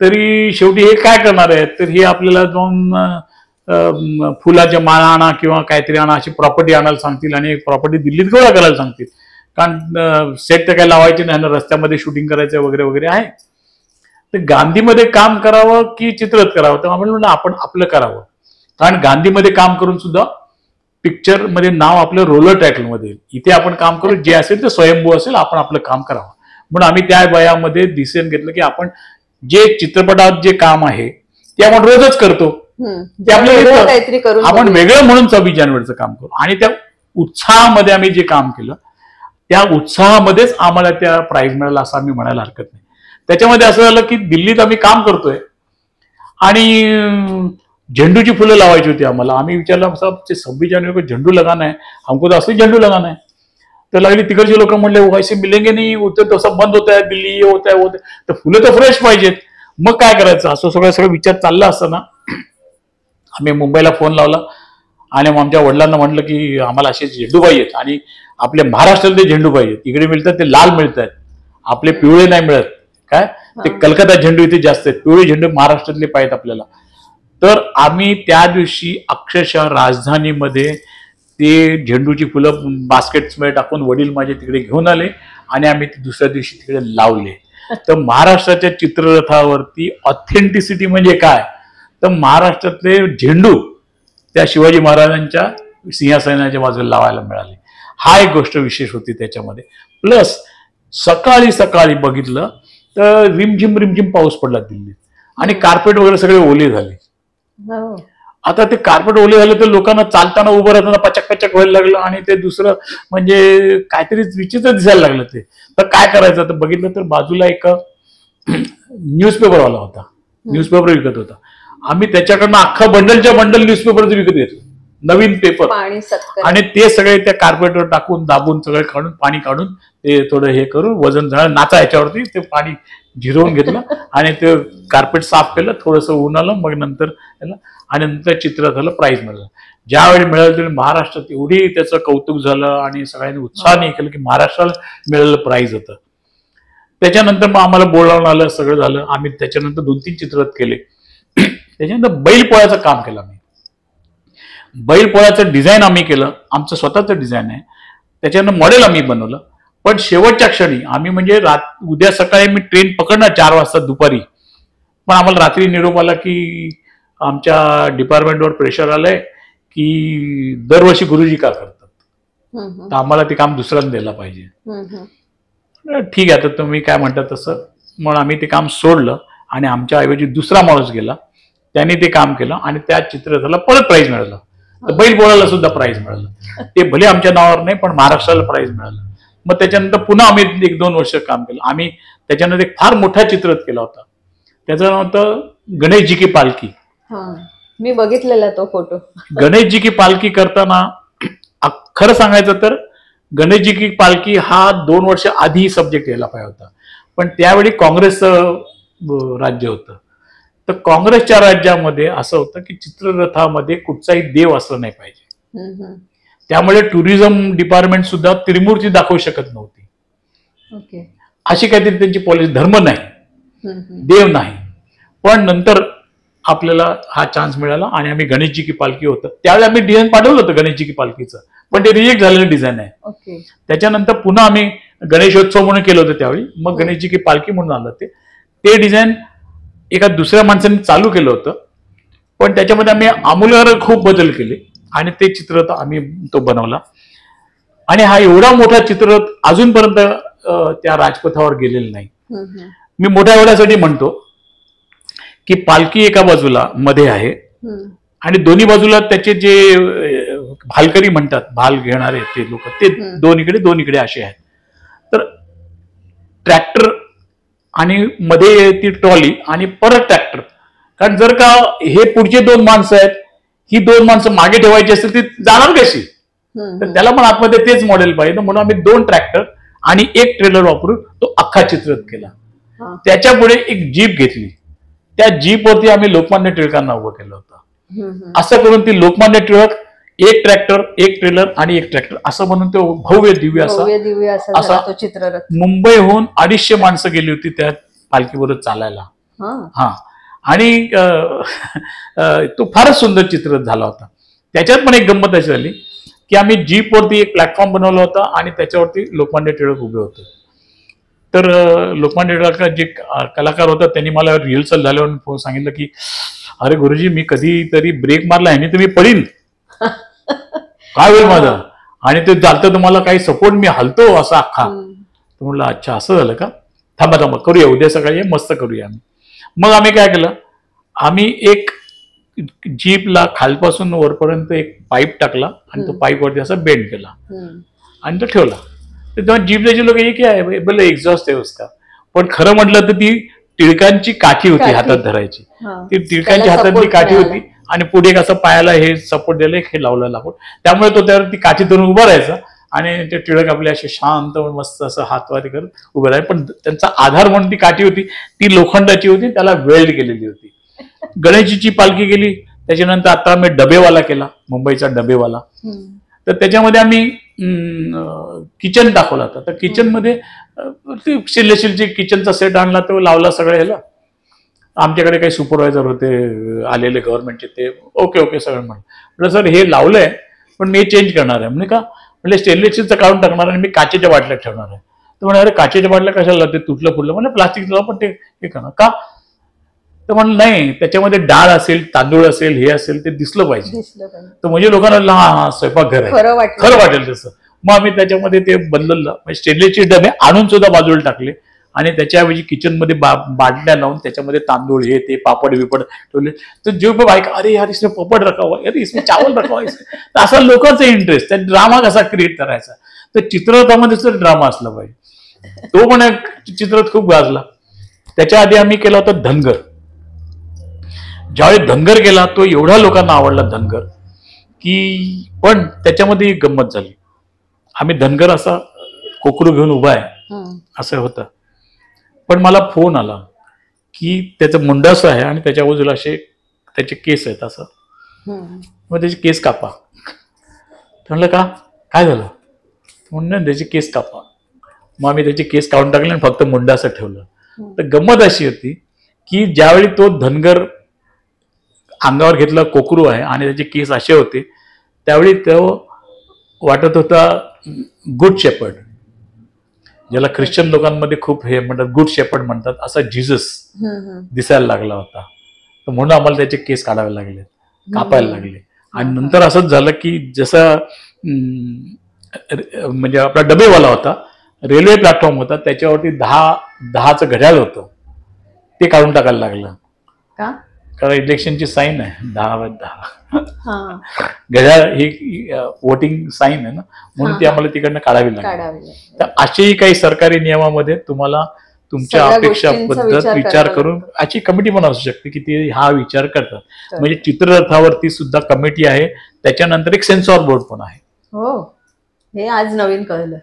तरी शेवटी हे काय करणार आहेत, तर हे आपल्याला जाऊन फुलाच्या माळा आणा किंवा काहीतरी आणा अशी प्रॉपर्टी आणायला सांगतील आणि प्रॉपर्टी दिल्लीत गोळा करायला सांगतील. कारण सेट तर काही लावायचे नाही ना, रस्त्यामध्ये शूटिंग करायचं वगैरे वगैरे आहे. तर गांधीमध्ये काम करावं की चित्ररथ करावं, तर आपण म्हणलं आपण आपलं करावं. कारण गांधीमध्ये काम करून सुद्धा पिक्चर मध्ये नाव आपलं रोलर टायटलमध्ये येईल. इथे आपण काम करू, जे असेल ते स्वयंभू असेल, आपण आपलं काम करावं. म्हणून आम्ही त्या वयामध्ये डिसिजन घेतलं की आपण जे चित्रपटात जे काम आहे ते आपण रोजच करतो, ते आपलं आपण वेगळं म्हणून 26 जानेवारीचं काम करू. आणि त्या उत्साहामध्ये आम्ही जे काम केलं त्या उत्साहामध्येच आम्हाला त्या प्राइज मिळाला असं आम्ही म्हणायला हरकत नाही. त्याच्यामध्ये असं झालं की दिल्लीत आम्ही काम करतोय आणि झेंडूची फुलं लावायची होती आम्हाला. आम्ही विचारलं साहेब 26 जानेवारी को झेंडू लगाना है, हमको तो असली झेंडू लगाना है. तर लागली तिकडचे लोक म्हणले वैसे मिलेंगे नाही, तो सब बंद होत आहे, दिल्ली हे होत आहे, तर फुलं तर फ्रेश पाहिजेत. मग काय करायचं असं सगळं विचार चालला असताना आम्ही मुंबईला फोन लावला आणि मग आमच्या वडिलांना म्हटलं की आम्हाला असे झेंडू पाहिजेत आणि आपल्या महाराष्ट्रातले झेंडू पाहिजेत. इकडे मिळतात ते लाल मिळतात, आपले पिवळे नाही मिळत. काय ते कलकत्ता झेंडू इथे जास्त आहेत, पिवळे झेंडू महाराष्ट्रातले पाहिजेत आपल्याला. तर आम्ही त्या दिवशी अक्षरशः राजधानीमध्ये ते झेंडूची फुलं बास्केट्समध्ये टाकून वडील माझे तिकडे घेऊन आले आणि आम्ही दुसऱ्या दिवशी तिकडे लावले. तर महाराष्ट्राच्या चित्ररथावरती ऑथेंटिसिटी म्हणजे काय, तर महाराष्ट्रातले झेंडू त्या शिवाजी महाराजांच्या सिंहासनाच्या बाजूला लावायला मिळाले. हा एक गोष्ट विशेष होती त्याच्यामध्ये. प्लस सकाळी सकाळी बघितलं तर रिमझिम रिमझिम पाऊस पडला दिल्लीत आणि कार्पेट वगैरे सगळे ओले झाले. आता ते कार्पेट ओले झाले तर लोकांना चालताना उभं राहताना पचक पचक व्हायला लागलं आणि ते दुसरं म्हणजे काहीतरी विचित्र दिसायला लागलं ते. तर काय करायचं, तर बघितलं तर बाजूला एक न्यूजपेपरवाला होता न्यूजपेपर विकत होता. आम्ही त्याच्याकडनं अख्खा बंडलच्या बंडल न्यूजपेपर विकत घेतलं, नवीन पेपर, आणि ते सगळे त्या कार्पेटवर टाकून दाबून सगळे काढून पाणी काढून ते थोडं हे करून वजन झालं नाचा याच्यावरती ते पाणी झिरवून घेतलं आणि ते कार्पेट साफ केलं, थोडंसं ऊन आलं, मग नंतर आणि नंतर चित्रकला प्राईज मिळालं. ज्यावेळी मिळालं तरी महाराष्ट्रात एवढी त्याचं कौतुक झालं आणि सगळ्यांनी उत्साहाने केलं की महाराष्ट्राला मिळालेलं प्राईज होतं. त्याच्यानंतर मग आम्हाला बोलावून आलं, सगळं झालं. आम्ही त्याच्यानंतर 2-3 चित्ररथ केले. त्याच्यानंतर बैलपोळ्याचं काम केलं आम्ही. बैलपोळ्याचं डिझाईन आम्ही केलं, आमचं स्वतःचं डिझाईन आहे. त्याच्यानंतर मॉडेल आम्ही बनवलं. पण शेवटच्या क्षणी आम्ही म्हणजे उद्या सकाळी मी ट्रेन पकडणार 4 वाजता दुपारी, पण आम्हाला रात्री निरोप आला की आमच्या डिपार्टमेंटवर प्रेशर आलंय की दरवर्षी गुरुजी का करतात, तर आम्हाला ते काम दुसऱ्याला द्यायला पाहिजे. ठीक आहे, तर तुम्ही काय म्हणता तसं. म्हणून आम्ही ते काम सोडलं आणि आमच्या ऐवजी दुसरा माणूस गेला, त्याने ते काम केलं आणि त्या चित्ररथाला परत प्राईज मिळालं. तर बैलपोळ्याला सुद्धा प्राईज मिळालं. ते भले आमच्या नावावर नाही, पण महाराष्ट्राला प्राईज मिळालं. मग त्याच्यानंतर पुन्हा आम्ही 1-2 वर्ष काम केलं. आम्ही त्याच्यानंतर एक फार मोठा चित्ररथ केला होता, त्याचं नाव होतं गणेशजी की पालखी. मी बघितलेला तो फोटो. गणेशजी की पालखी करताना खरं सांगायचं तर गणेशजी की पालखी हा 2 वर्ष आधी सब्जेक्ट यायला पाहिजे होता, पण त्यावेळी काँग्रेसचं राज्य होतं. तर काँग्रेसच्या राज्यामध्ये असं होतं की चित्ररथामध्ये कुठचाही देव असलं नाही पाहिजे. त्यामुळे टुरिझम डिपार्टमेंट सुद्धा त्रिमूर्ती दाखवू शकत नव्हती. अशी काहीतरी त्यांची पॉलिसी, धर्म नाही, देव नाही. पण नंतर आपल्याला हा चान्स मिळाला आणि आम्ही गणेशजी की पालखी होतं. त्यावेळी आम्ही डिझाईन पाठवलं होतं गणेशजी की पालखीचं, पण ते रिजेक्ट झालेलं डिझाईन आहे. त्याच्यानंतर पुन्हा आम्ही गणेशोत्सव म्हणून केलं होतं त्यावेळी, मग गणेशजी की पालखी म्हणून आलं. ते डिझाईन एका दुसऱ्या माणसाने चालू केलं होतं, पण त्याच्यामध्ये आम्ही आमूलाग्र खूप बदल केले आणि ते चित्ररथ आम्ही तो बनवला. आणि हा एवढा मोठा चित्ररथ अजूनपर्यंत त्या राजपथावर गेलेला नाही. मी मोठ्या एवढ्यासाठी म्हणतो की पालखी एका बाजूला मध्ये आहे आणि दोन्ही बाजूला त्याचे जे भालकरी म्हणतात, भाल घेणारे ते लोक, ते दोन्हीकडे असे आहेत. तर ट्रॅक्टर आणि मध्ये ती ट्रॉली आणि परत ट्रॅक्टर. कारण जर का हे पुढचे 2 माणसं आहेत, ही 2 माणसं मागे ठेवायची असतील ती जाणार कशी, तर त्याला पण आतमध्ये तेच मॉडेल पाहिजे. म्हणून आम्ही 2 ट्रॅक्टर आणि 1 ट्रेलर वापरून तो अख्खा चित्ररथ केला. त्याच्यापुढे एक जीप घेतली, त्या जीपवरती आम्ही लोकमान्य टिळकांना उभं केलं होतं. असं करून ती लोकमान्य टिळक 1 ट्रॅक्टर 1 ट्रेलर आणि 1 ट्रॅक्टर असं म्हणून तो भव्य दिव्य असा तो चित्ररथ. मुंबईहून 250 माणसं गेली होती त्या पालखीबरोबर चालायला. आणि तो फारच सुंदर चित्ररथ झाला होता. त्याच्यात पण एक गंमत अशी झाली की आम्ही जीपवरती एक प्लॅटफॉर्म बनवला होता आणि त्याच्यावरती लोकमान्य टिळक उभे होते. तर लोकमान्य टिळक जे कलाकार होता त्यांनी मला रिहर्सल झाल्यावर सांगितलं की अरे गुरुजी, मी कधीतरी ब्रेक मारला ह्याने तुम्ही पडीन, काय होईल माझं, आणि ते चालतं तुम्हाला काही सपोर्ट, मी हलतो असा अख्खा. तर म्हणलं अच्छा असं झालं का, थांबा करूया, उद्या सकाळी मस्त करूया आम्ही. मग आम्ही काय केलं, आम्ही एक जीपला खालपासून वरपर्यंत एक पाईप टाकला आणि तो पाईप वरती असा बेंड केला आणि तो ठेवला. तर तेव्हा जीपचे लोक हे काय आहे बोलले एक्झॉस्ट आहे उसका, पण खरं म्हटलं तर ती टिळकांची काठी होती हातात धरायची. ती टिळकांच्या हातातली काठी होती आणि पुढे कसं पायाला हे सपोर्ट दिलं, हे लावलं लाकूड. त्यामुळे तो त्यावर ती काठी धरून उभा राहायचा आणि ते टिळक आपले असे शांत मस्त असं हातवारी करत उभे राहिले. पण त्यांचा आधार म्हणून ती काठी होती, ती लोखंडाची होती, त्याला वेल्ड केलेली होती. गणेशजीची पालखी गेली, त्याच्यानंतर आता मी डबेवाला केला, मुंबईचा डबेवाला. तर त्याच्यामध्ये आम्ही किचन दाखवला होता. तर किचन मध्ये शिल्लशीलची किचनचा सेट आणला, तो लावला सगळं ह्याला. आमच्याकडे काही सुपरवायझर होते आलेले गव्हर्नमेंटचे, ते ओके सगळं म्हणलं सर हे लावलंय पण मी चेंज करणार आहे. म्हणजे का, म्हणजे स्टेनलेस स्टीलचं काढून टाकणार आणि मी काचेच्या बाटल्यात ठेवणार आहे. तर म्हणे अरे काचेच्या बाटल्या कशाला, ते तुटलं फुटलं, म्हणजे प्लास्टिकचं पण ते हे करणार का. तर म्हणलं नाही, त्याच्यामध्ये डाळ असेल, तांदूळ असेल, हे असेल, ते दिसलं पाहिजे. तर म्हणजे लोकांना हा स्वयंपाकघर आहे, खरं वाटेल तसं. मग आम्ही त्याच्यामध्ये ते बदललं, म्हणजे स्टेनलेसचे डबे आणून सुद्धा बाजूला टाकले आणि त्याच्याऐवजी किचनमध्ये बाटल्या लावून त्याच्यामध्ये तांदूळ हे ते पापड विपड ठेवले. तर जो ऐका अरे यार इसमें पापड रखा हुआ, अरे इसमें चावल रखा हुआ. तर असा लोकांचा इंटरेस्ट, त्या ड्रामा कसा क्रिएट करायचा. तर चित्ररथामध्ये तर ड्रामा असला पाहिजे. तो पण एक चित्ररथ खूप गाजला. त्याच्या आधी आम्ही केला होता धनगर. ज्यावेळी धनगर गेला तो एवढ्या लोकांना आवडला धनगर की, पण त्याच्यामध्ये एक गंमत झाली. आम्ही धनगर असा कोकरू घेऊन उभा आहे असं होतं, पण मला फोन आला की त्याचं मुंडास आहे आणि त्याच्या बाजूला असे त्याचे केस आहेत असं, मग त्याचे केस कापा. म्हणलं का, काय झालं म्हणून, त्याचे केस कापा. मग आम्ही त्याचे केस काढून टाकले आणि फक्त मुंडासं ठेवलं. तर गंमत अशी होती की ज्यावेळी तो धनगर अंगावर घेतला कोकरू आहे आणि त्याचे केस असे होते, त्यावेळी तो वाटत होता गुड शेपर्ड, ज्याला ख्रिश्चन लोकांमध्ये खूप हे म्हणतात गुड शेपर्ड म्हणतात, असा जीसस दिसायला लागला होता. तर म्हणून आम्हाला त्याचे केस काढावे लागले, कापायला लागले. आणि नंतर असंच झालं की जसं म्हणजे आपला डबेवाला होता, रेल्वे प्लॅटफॉर्म होता, त्याच्यावरती 10चं घड्याळ होतं, ते काढून टाकायला लागलं. का? कारण इलेक्शनची साईन आहे 10/10. घड्याळ ही वोटिंग साईन आहे ना, म्हणून ती आम्हाला तिकडनं काढावी लागली. तर असेही काही सरकारी नियमामध्ये तुम्हाला तुमच्या अपेक्षा पद्धत विचार करून अशी कमिटी पण असू शकते की ते हा विचार करतात. म्हणजे चित्ररथावरती सुद्धा कमिटी आहे, त्याच्यानंतर एक सेन्सॉर बोर्ड पण आहे. हो, हे आज नवीन कळलं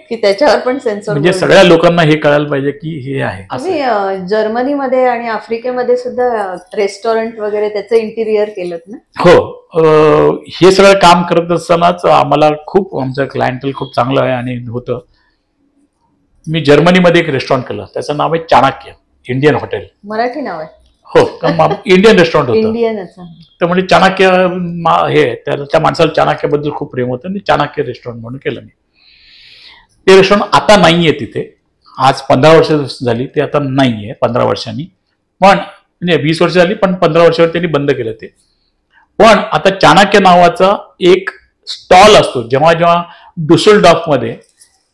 की त्याच्यावर पण सेन्सॉर. म्हणजे सगळ्या लोकांना हे कळायला पाहिजे की हे आहे. जर्मनीमध्ये आणि आफ्रिकेमध्ये सुद्धा रेस्टॉरंट वगैरे त्याचं इंटिरियर केलं ना? हो, हे सगळं काम करत असतानाच आम्हाला खूप, आमचं क्लायंटल खूप चांगलं आहे आणि होतं. मी जर्मनीमध्ये एक रेस्टॉरंट केलं, त्याचं नाव आहे चाणक्य इंडियन हॉटेल. मराठी नाव आहे? हो, इंडियन रेस्टॉरंट होतं. इंडियनच. तर म्हणजे चाणक्य हे, त्या माणसाला चाणक्याबद्दल खूप प्रेम होतं आणि चाणक्य रेस्टॉरंट म्हणून केलं मी. ते रेस्टॉरंट आता नाहीये तिथे, आज 15 वर्ष झाली ते आता नाहीये. 15 वर्षांनी, पण म्हणजे 20 वर्ष झाली, पण 15 वर्षावर त्यांनी बंद केलं ते. पण आता चाणक्य नावाचा एक स्टॉल असतो, जेव्हा जेव्हा डुसलडॉर्फमध्ये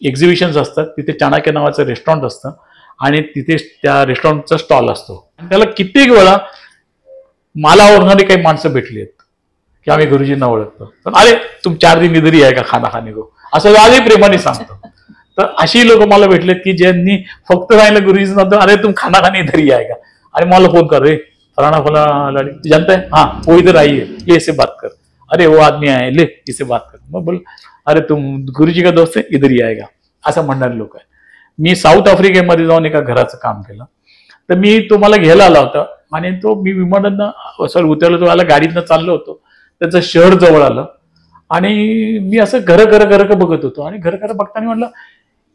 एक्झिबिशन्स असतात, तिथे चाणक्य नावाचं रेस्टॉरंट असतं आणि तिथे त्या रेस्टॉरंटचा स्टॉल असतो. त्याला कित्येक वेळा मला ओळखणारी काही माणसं भेटली आहेत की आम्ही गुरुजींना ओळखतो, पण अरे तुम 4 दिन इधर ही आहे का खाना खाने को, असं आजही प्रेमाने सांगतो. तर अशी लोक मला भेटलेत की ज्यांनी फक्त सांगितलं गुरुजींना, अरे तुम खाना खाने इधर ही आहे का, आणि मला फोन कर, रे फलाना फलाना जानता है, हाँ वो इधर आई है, ले इससे बात कर, अरे वो आदमी आहे, ले इससे बात कर. मग बोल, अरे तुम गुरुजी का दोस्त है, इधर ही आएगा, असं म्हणणारे लोक आहे. मी साऊथ आफ्रिकेमध्ये जाऊन एका घराचं काम केलं. तर मी तो मला घ्यायला आला होता आणि तो मी विमानानं सर उतरलो, तो आला, गाडीतनं चाललो होतो, त्याचं शहर जवळ आलं आणि मी असं घर बघत होतो आणि घर बघताना म्हटलं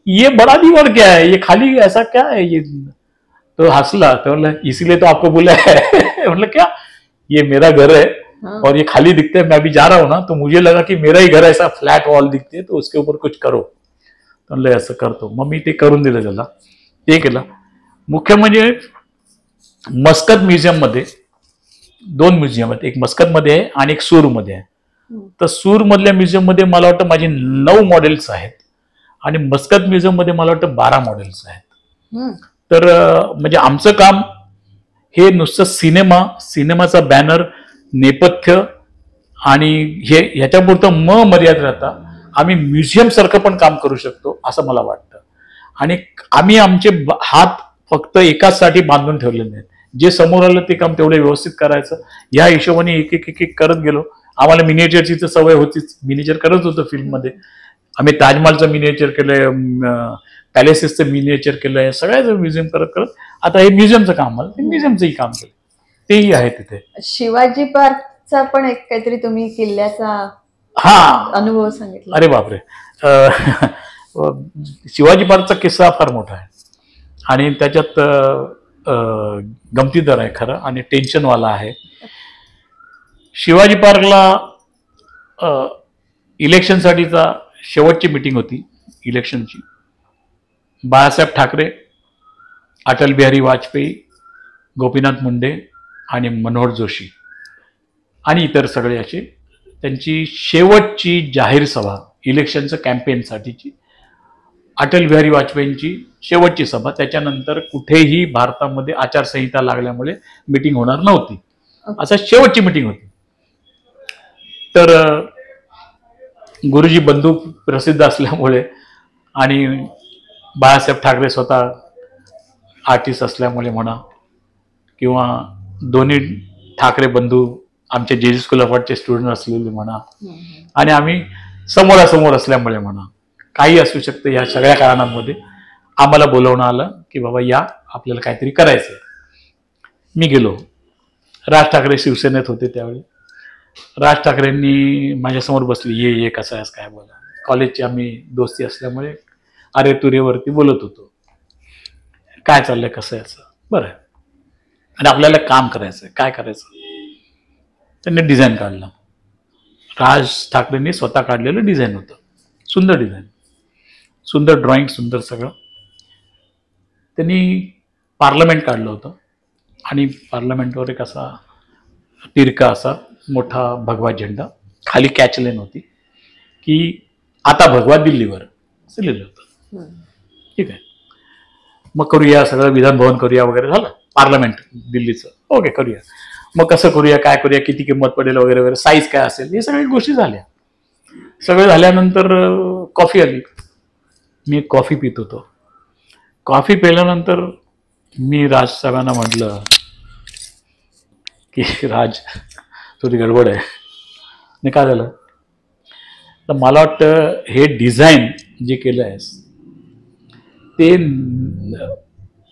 ये बड़ा दीवार क्या है, ये खाली ऐसा क्या है ये. तो हंसला, तो बोला इसीलिए तो आपको बोला है. मतलब क्या, ये मेरा घर है और ये खाली दिखते है, मैं अभी जा रहा हूँ ना, तो मुझे लगा कि मेरा ही घर ऐसा फ्लॅट वॉल दिखते तो उसके ऊपर कुछ करो. म्हणलं असं करतो. मग मी ते करून दिलं त्याला, ते केलं. मुख्य म्हणजे मस्कत म्युझियम मध्ये 2 म्युझियम आहेत, एक मस्कत मध्ये आहे आणि एक सूर मध्ये आहे. तर सूर मधल्या म्युझियम मध्ये मला वाटतं माझे 9 मॉडेल्स आहेत आणि मस्कत म्युझियम मध्ये मला वाटतं 12 मॉडेल्स आहेत. तर म्हणजे आमचं काम हे नुसतं सिनेमाचा बॅनर, नेपथ्य आणि हे ह्याच्यापुरतं मर्यादित राहता, आम्ही म्युझियम सारखं पण काम करू शकतो असं मला वाटतं. आणि आम्ही आमचे हात फक्त एकाचसाठी बांधून ठेवलेले नाहीत. जे समोर आलं ते काम तेवढे व्यवस्थित करायचं, या हिशोबाने एक एक करत गेलो. आम्हाला मिनिएचरची तर सवय होतीच, मिनिएचर करत होतो फिल्ममध्ये. आम्ही ताजमहालचं मिनिएचर केलंय, पॅलेसेसचं मिनिएचर केलंय, सगळ्याचं म्युझियम करत करत आता हे म्युझियमचं काम आलं, म्युझियमचंही काम केलं, तेही आहे तिथे. शिवाजी पार्कचा पण एक काहीतरी तुम्ही किल्ल्याचा अनुभव सांगितला. अरे बापरे, शिवाजी पार्कचा किस्सा फार मोठा आहे आणि त्याच्यात गमतीदार आहे खरं आणि टेन्शनवाला आहे. शिवाजी पार्कला इलेक्शनसाठीचा शेवटची मीटिंग होती इलेक्शनची. बाळासाहेब ठाकरे, अटल बिहारी वाजपेयी, गोपीनाथ मुंडे आणि मनोहर जोशी आणि इतर सगळे असे त्यांची शेवटची जाहीर सभा, इलेक्शनचं कॅम्पेनसाठीची, अटल बिहारी वाजपेयींची शेवटची सभा. त्याच्यानंतर कुठेही भारतामध्ये आचारसंहिता लागल्यामुळे मीटिंग होणार नव्हती, असं शेवटची मीटिंग होती. तर गुरुजी बंधू प्रसिद्ध असल्यामुळे आणि बाळासाहेब ठाकरे स्वतः आर्टिस्ट असल्यामुळे म्हणा किंवा दोन्ही ठाकरे बंधू आमचे जे स्कूल ऑफ आर्टचे स्टुडंट असलेले म्हणा, आणि आम्ही समोरासमोर असल्यामुळे म्हणा, काही असू शकतं, या सगळ्या कारणांमध्ये आम्हाला बोलवणं आलं की बाबा या, आपल्याला काहीतरी करायचं. मी गेलो. राज ठाकरे शिवसेनेत होते त्यावेळी. राज ठाकरेंनी माझ्यासमोर बसली, ये कसं आहेस काय बोला. कॉलेजची आम्ही दोस्ती असल्यामुळे अरे तुरेवरती बोलत होतो, काय चाललंय कसं याचं, बरं आहे, आणि आपल्याला काम करायचं, काय करायचं. त्यांनी डिझाईन काढलं. राज ठाकरेंनी स्वतः काढलेलं डिझाईन होतं, सुंदर डिझाईन, सुंदर ड्रॉइंग, सुंदर सगळं. त्यांनी पार्लमेंट काढलं होतं आणि पार्लमेंटवर एक असा तिरका असा मोठा भगवा झेंडा, खाली कॅचलेन होती की आता भगवा दिल्लीवर, असं लिहिलं होतं. ठीक आहे, मग करूया, सगळं विधान भवन करूया वगैरे झालं, पार्लमेंट दिल्लीचं, ओके करूया. मग कसं करूया, काय करूया, किती किंमत पडेल वगैरे वगैरे, साईज काय असेल, हे सगळ्या गोष्टी झाल्या. सगळं झाल्यानंतर कॉफी आली. मी कॉफी पित होतो. कॉफी पिल्यानंतर मी राज साहेबांना म्हटलं की राज, थोडी गडबड आहे. नाही, काय झालं तर मला वाटतं हे डिझाईन जे केलं आहेस ते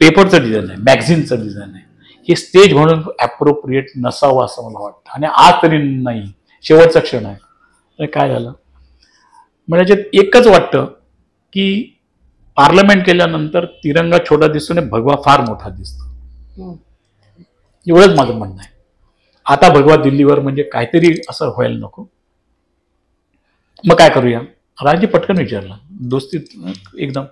पेपरचं डिझाईन आहे, मॅगझिनचं डिझाईन आहे, हे स्टेज म्हणून ॲप्रोप्रिएट नसावं असं मला वाटतं, आणि आज तरी नाही, शेवटचा क्षण आहे. तर काय झालं म्हणजे एकच वाटतं की पार्लमेंट केल्यानंतर तिरंगा छोटा दिसतो आणि भगवा फार मोठा दिसतो. एवढंच माझं म्हणणं आहे. आता भगवा दिल्लीवर म्हणजे काहीतरी असं व्हायला नको. मग काय करूया, राजी पटकन विचारलं, दोस्तीत एकदम.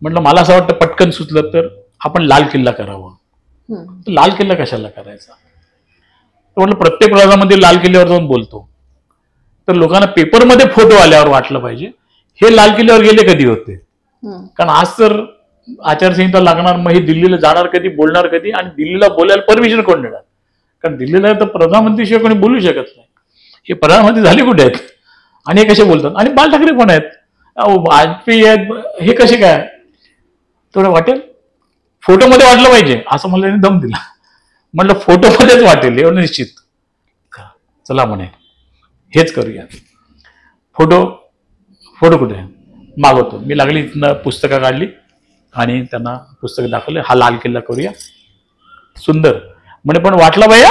म्हटलं मला असं वाटतं पटकन सुचलं तर आपण लाल किल्ला करावं. लाल किल्ला कशाला करायचा, म्हटलं प्रत्येक प्रवासामध्ये लाल किल्ल्यावर जाऊन बोलतो तर लोकांना पेपरमध्ये फोटो आल्यावर वाटलं पाहिजे हे लाल किल्ल्यावर गेले कधी होते. कारण आज तर आचारसंहिता लागणार, मग हे दिल्लीला जाणार कधी, बोलणार कधी, आणि दिल्लीला बोलायला परमिशन कोण देणार. कारण दिल्लीला तर प्रधानमंत्रीशिवाय कोणी बोलू शकत नाही. हे प्रधानमंत्री झाले कुठे आहेत आणि हे कसे बोलतात, आणि बाल ठाकरे पण आहेत, वाजपेयी आहेत, हे कसे काय. थोडं वाटेल फोटोमध्ये वाटलं पाहिजे असं मला त्यांनी दम दिला. म्हटलं फोटोमध्येच वाटेल एवढं निश्चित, चला म्हणे हेच करूया. फोटो कुठे मागवतो. मी लागली इथनं पुस्तकं काढली आणि त्यांना पुस्तकं दाखवले, हा लाल किल्ला करूया, सुंदर म्हणे, पण वाटला पाहिजे.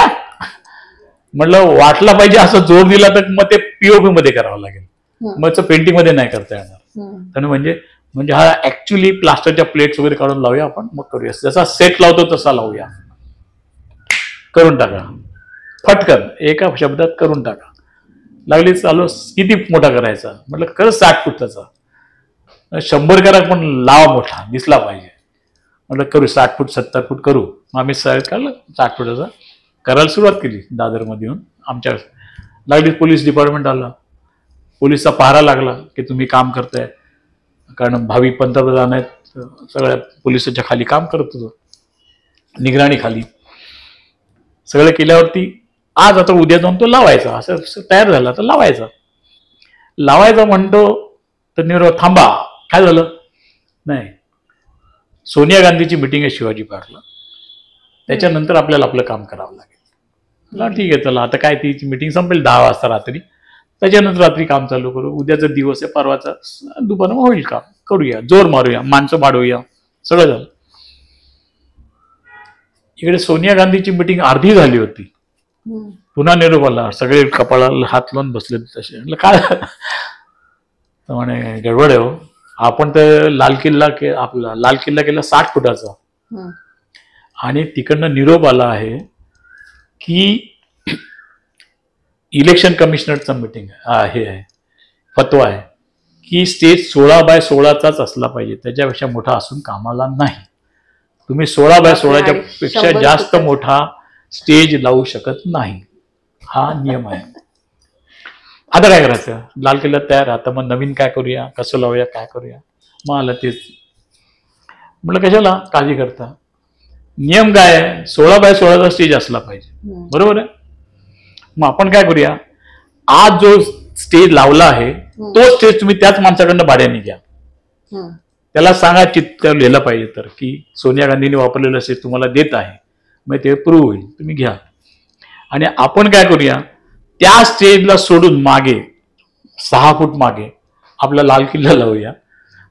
म्हटलं वाटला पाहिजे असं जोर दिला तर मग ते पीओपी मध्ये करावं लागेल, मग पेंटिंग मध्ये नाही करता येणार. तर म्हणजे हा ऍक्च्युली प्लास्टरच्या प्लेट्स वगैरे काढून लावूया आपण, मग करूया, जसा सेट लावतो तसा लावूया, करून टाका फटकन, एका शब्दात करून टाका. लागली चालू, किती मोठा करायचा, म्हटलं खरंच 60 फुटाचा, 100 करा पण लावा मोठा दिसला पाहिजे. म्हटलं करू 60 फूट 70 फूट करू. मग आम्ही साईज काढलं 60 फुटाचा करायला सुरुवात केली. दादरमध्ये येऊन आमच्या लागली पोलीस डिपार्टमेंट आला, पोलीसचा पहारा लागला की तुम्ही काम करताय, कारण भावी पंतप्रधान आहेत, सगळ्या पोलिसाच्या खाली काम करत होतो, निगराणी खाली. सगळं केल्यावरती आज आता उद्या जाऊन तो लावायचा, असं तयार झाला तर लावायचा म्हणतो तर निरो थांबा, काय झालं नाही, सोनिया गांधीची मिटिंग आहे शिवाजी पार्कला, त्याच्यानंतर आपल्याला आपलं काम करावं लागेल. ठीक आहे चला, आता काय ती मिटिंग संपेल 10 वाजता रात्री, त्याच्यानंतर रात्री काम चालू करू, उद्याचा दिवस आहे, परवाचा दुपार होईल काम, करूया, जोर मारूया, माणसं वाढवूया, सगळं झालं. इकडे सोनिया गांधीची मिटिंग अर्धी झाली होती, पुन्हा निरोप आला, सगळे कपाळाला हात लावून बसले तसे. काय म्हणे गडबड आहे हो, आपण तर लाल किल्ला केला 60 फुटाचा, आणि तिकडनं निरोप आला आहे की इलेक्शन कमिशनरचा मीटिंग आहे, फतवा आहे की स्टेज 16x16 असला पाहिजे, त्याच्यापेक्षा मोठा असून कामाला नाही. तुम्ही 16x16च्या पेक्षा जास्त मोठा स्टेज लावू शकत नाही, हा नियम आहे. आता काय करायचं, लाल किल्ला तयार, आता मग नवीन काय करूया, कसं लावूया, काय करूया. मग आलं तेच, म्हटलं कशाला काळजी करता, नियम काय आहे, 16x16चा स्टेज असला पाहिजे, बरोबर आहे. मग आपण काय करूया, आज जो स्टेज लावला आहे तो स्टेज तुम्ही त्याच माणसाकडनं भाड्याने घ्या, त्याला सांगा चित्र लिहिलं पाहिजे तर की सोनिया गांधींनी वापरलेलं स्टेज तुम्हाला देत आहे, मग ते प्रूव्ह होईल, तुम्ही घ्या. आणि आपण काय करूया, त्या स्टेजला सोडून मागे 6 फूट मागे आपला लाल किल्ला लावूया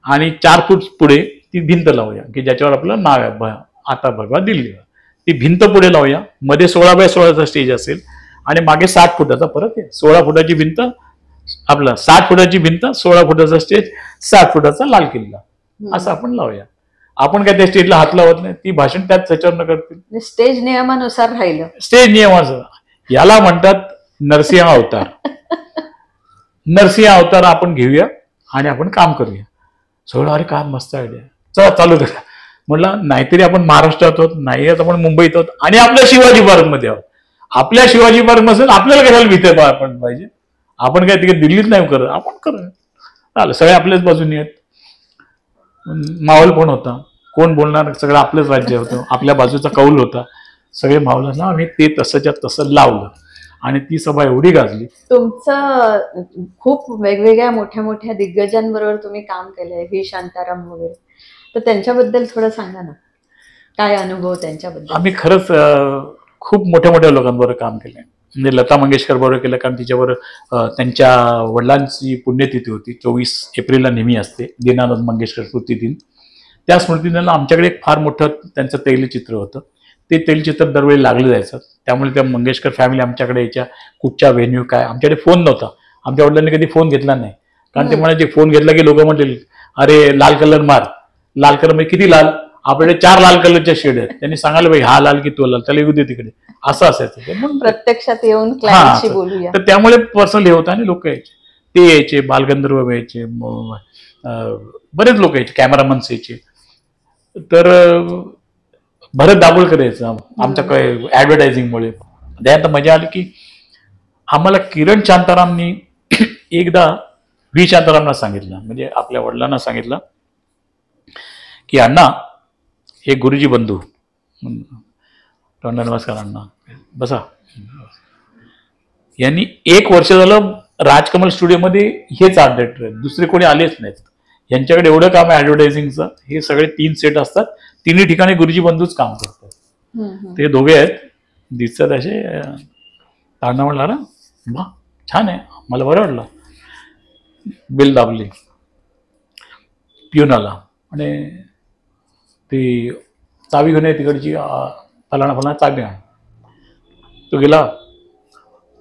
आणि 4 फूट पुढे ती भिंत लावूया की ज्याच्यावर आपलं नाव आहे आता भगवा दिल्ली. ती भिंत पुढे लावूया, मध्ये 16x16चा स्टेज असेल आणि मागे 60 फुटाचा परत आहे. 16 फुटाची भिंत आपला 60 फुटाची भिंत, 16 फुटाचा स्टेज, 60 फुटाचा लाल किल्ला, असं आपण लावूया. आपण काय त्या स्टेजला हात लावत नाही, ती भाषण त्याच त्याच्यावर करतील. स्टेज नियमानुसार राहिलं. स्टेज नियमानुसार. याला म्हणतात नरसिंह अवतार. नरसिंह अवतार आपण घेऊया आणि आपण काम करूया. सगळं अरे काय मस्त आयडिया, चला चालू करा. म्हटलं नाहीतरी आपण महाराष्ट्रात आहोत, नाही आपण मुंबईत आहोत आणि आपल्या शिवाजी पार्कमध्ये आहोत. आपल्या शिवाजी पार्क असेल आपल्याला कशाला भीती आपण पाहिजे. आपण काय तिकडे दिल्लीत नाही करत, आपण करूया. चालेल, सगळे आपल्याच बाजूने आहेत. माहोल पण होता, कोण बोलणार, सगळं आपलंच राज्य होतं, आपल्या बाजूचा कौल होता. सगळे माहोलांना आम्ही ते तसंच्या तसं लावलं आणि ती सभा एवढी गाजली. तुमचं खूप वेगवेगळ्या मोठ्या मोठ्या दिग्गजांबरोबर तुम्ही काम केलंय, व्ही शांताराम वगैरे, तर त्यांच्याबद्दल थोडं सांगा ना, काय अनुभव त्यांच्याबद्दल. आम्ही खरंच खूप मोठ्या मोठ्या लोकांबरोबर काम केलंय. म्हणजे लता मंगेशकर बरोबर केलं, कारण तिच्याबरोबर त्यांच्या वडिलांची पुण्यतिथी होती, 24 एप्रिलला नेहमी असते, दीनानाथ मंगेशकर स्मृती दिन. त्या स्मृतीदिनाला आमच्याकडे एक फार मोठं त्यांचं तैलचित्र होतं. ते तैलचित्र दरवेळी लागलं जायचं. त्यामुळे त्या मंगेशकर फॅमिली आमच्याकडे यायच्या, कुठच्या व्हेन्यू काय. आमच्याकडे फोन नव्हता, आमच्या वडिलांनी कधी फोन घेतला नाही, कारण ते म्हणायचे फोन घेतला की लोक म्हणतील अरे लाल कलर मार. लाल कलर म्हणजे किती लाल, आपल्याकडे 4 लाल कलरच्या शेड आहेत. त्यांनी सांगायला पाहिजे हा लाल की तो लाल, त्याला येऊ दे तिकडे, असं असायचं. म्हणून प्रत्यक्षात येऊन क्लायंटशी बोलूया. तर त्यामुळे पर्सनल हे होतं आणि लोक यायचे, ते यायचे, बालगंधर्व यायचे, बरेच लोक यायचे, कॅमेरामन्स यायचे. तर भरत दाभोळकर यायचं आमच्या काय ऍडव्हर्टायझिंगमुळे. त्यानंतर मजा आली की आम्हाला किरण शांतारामनी एकदा व्ही शांतारामना सांगितलं, म्हणजे आपल्या वडिलांना सांगितलं की अण्णा हे गुरुजी बंधू. नमस्कार अण्णा, बसा. यांनी 1 वर्ष झालं राजकमल स्टुडिओमध्ये हेच आर्ट डायरेक्टर आहेत, दुसरे कोणी आलेच नाहीत. यांच्याकडे एवढं काम आहे ऍडव्हर्टायझिंगचं. हे सगळे 3 सेट असतात, 3 ठिकाणी गुरुजी बंधूच काम करतात. ते दोघे आहेत, दिसतात असे. तांडा म्हणला ना वा छान आहे, मला बरं वाटलं. बिल दाबली, पिऊन आला आणि ती चावी घेऊन तिकडची फलाना फलाना चावी आण. तो गेला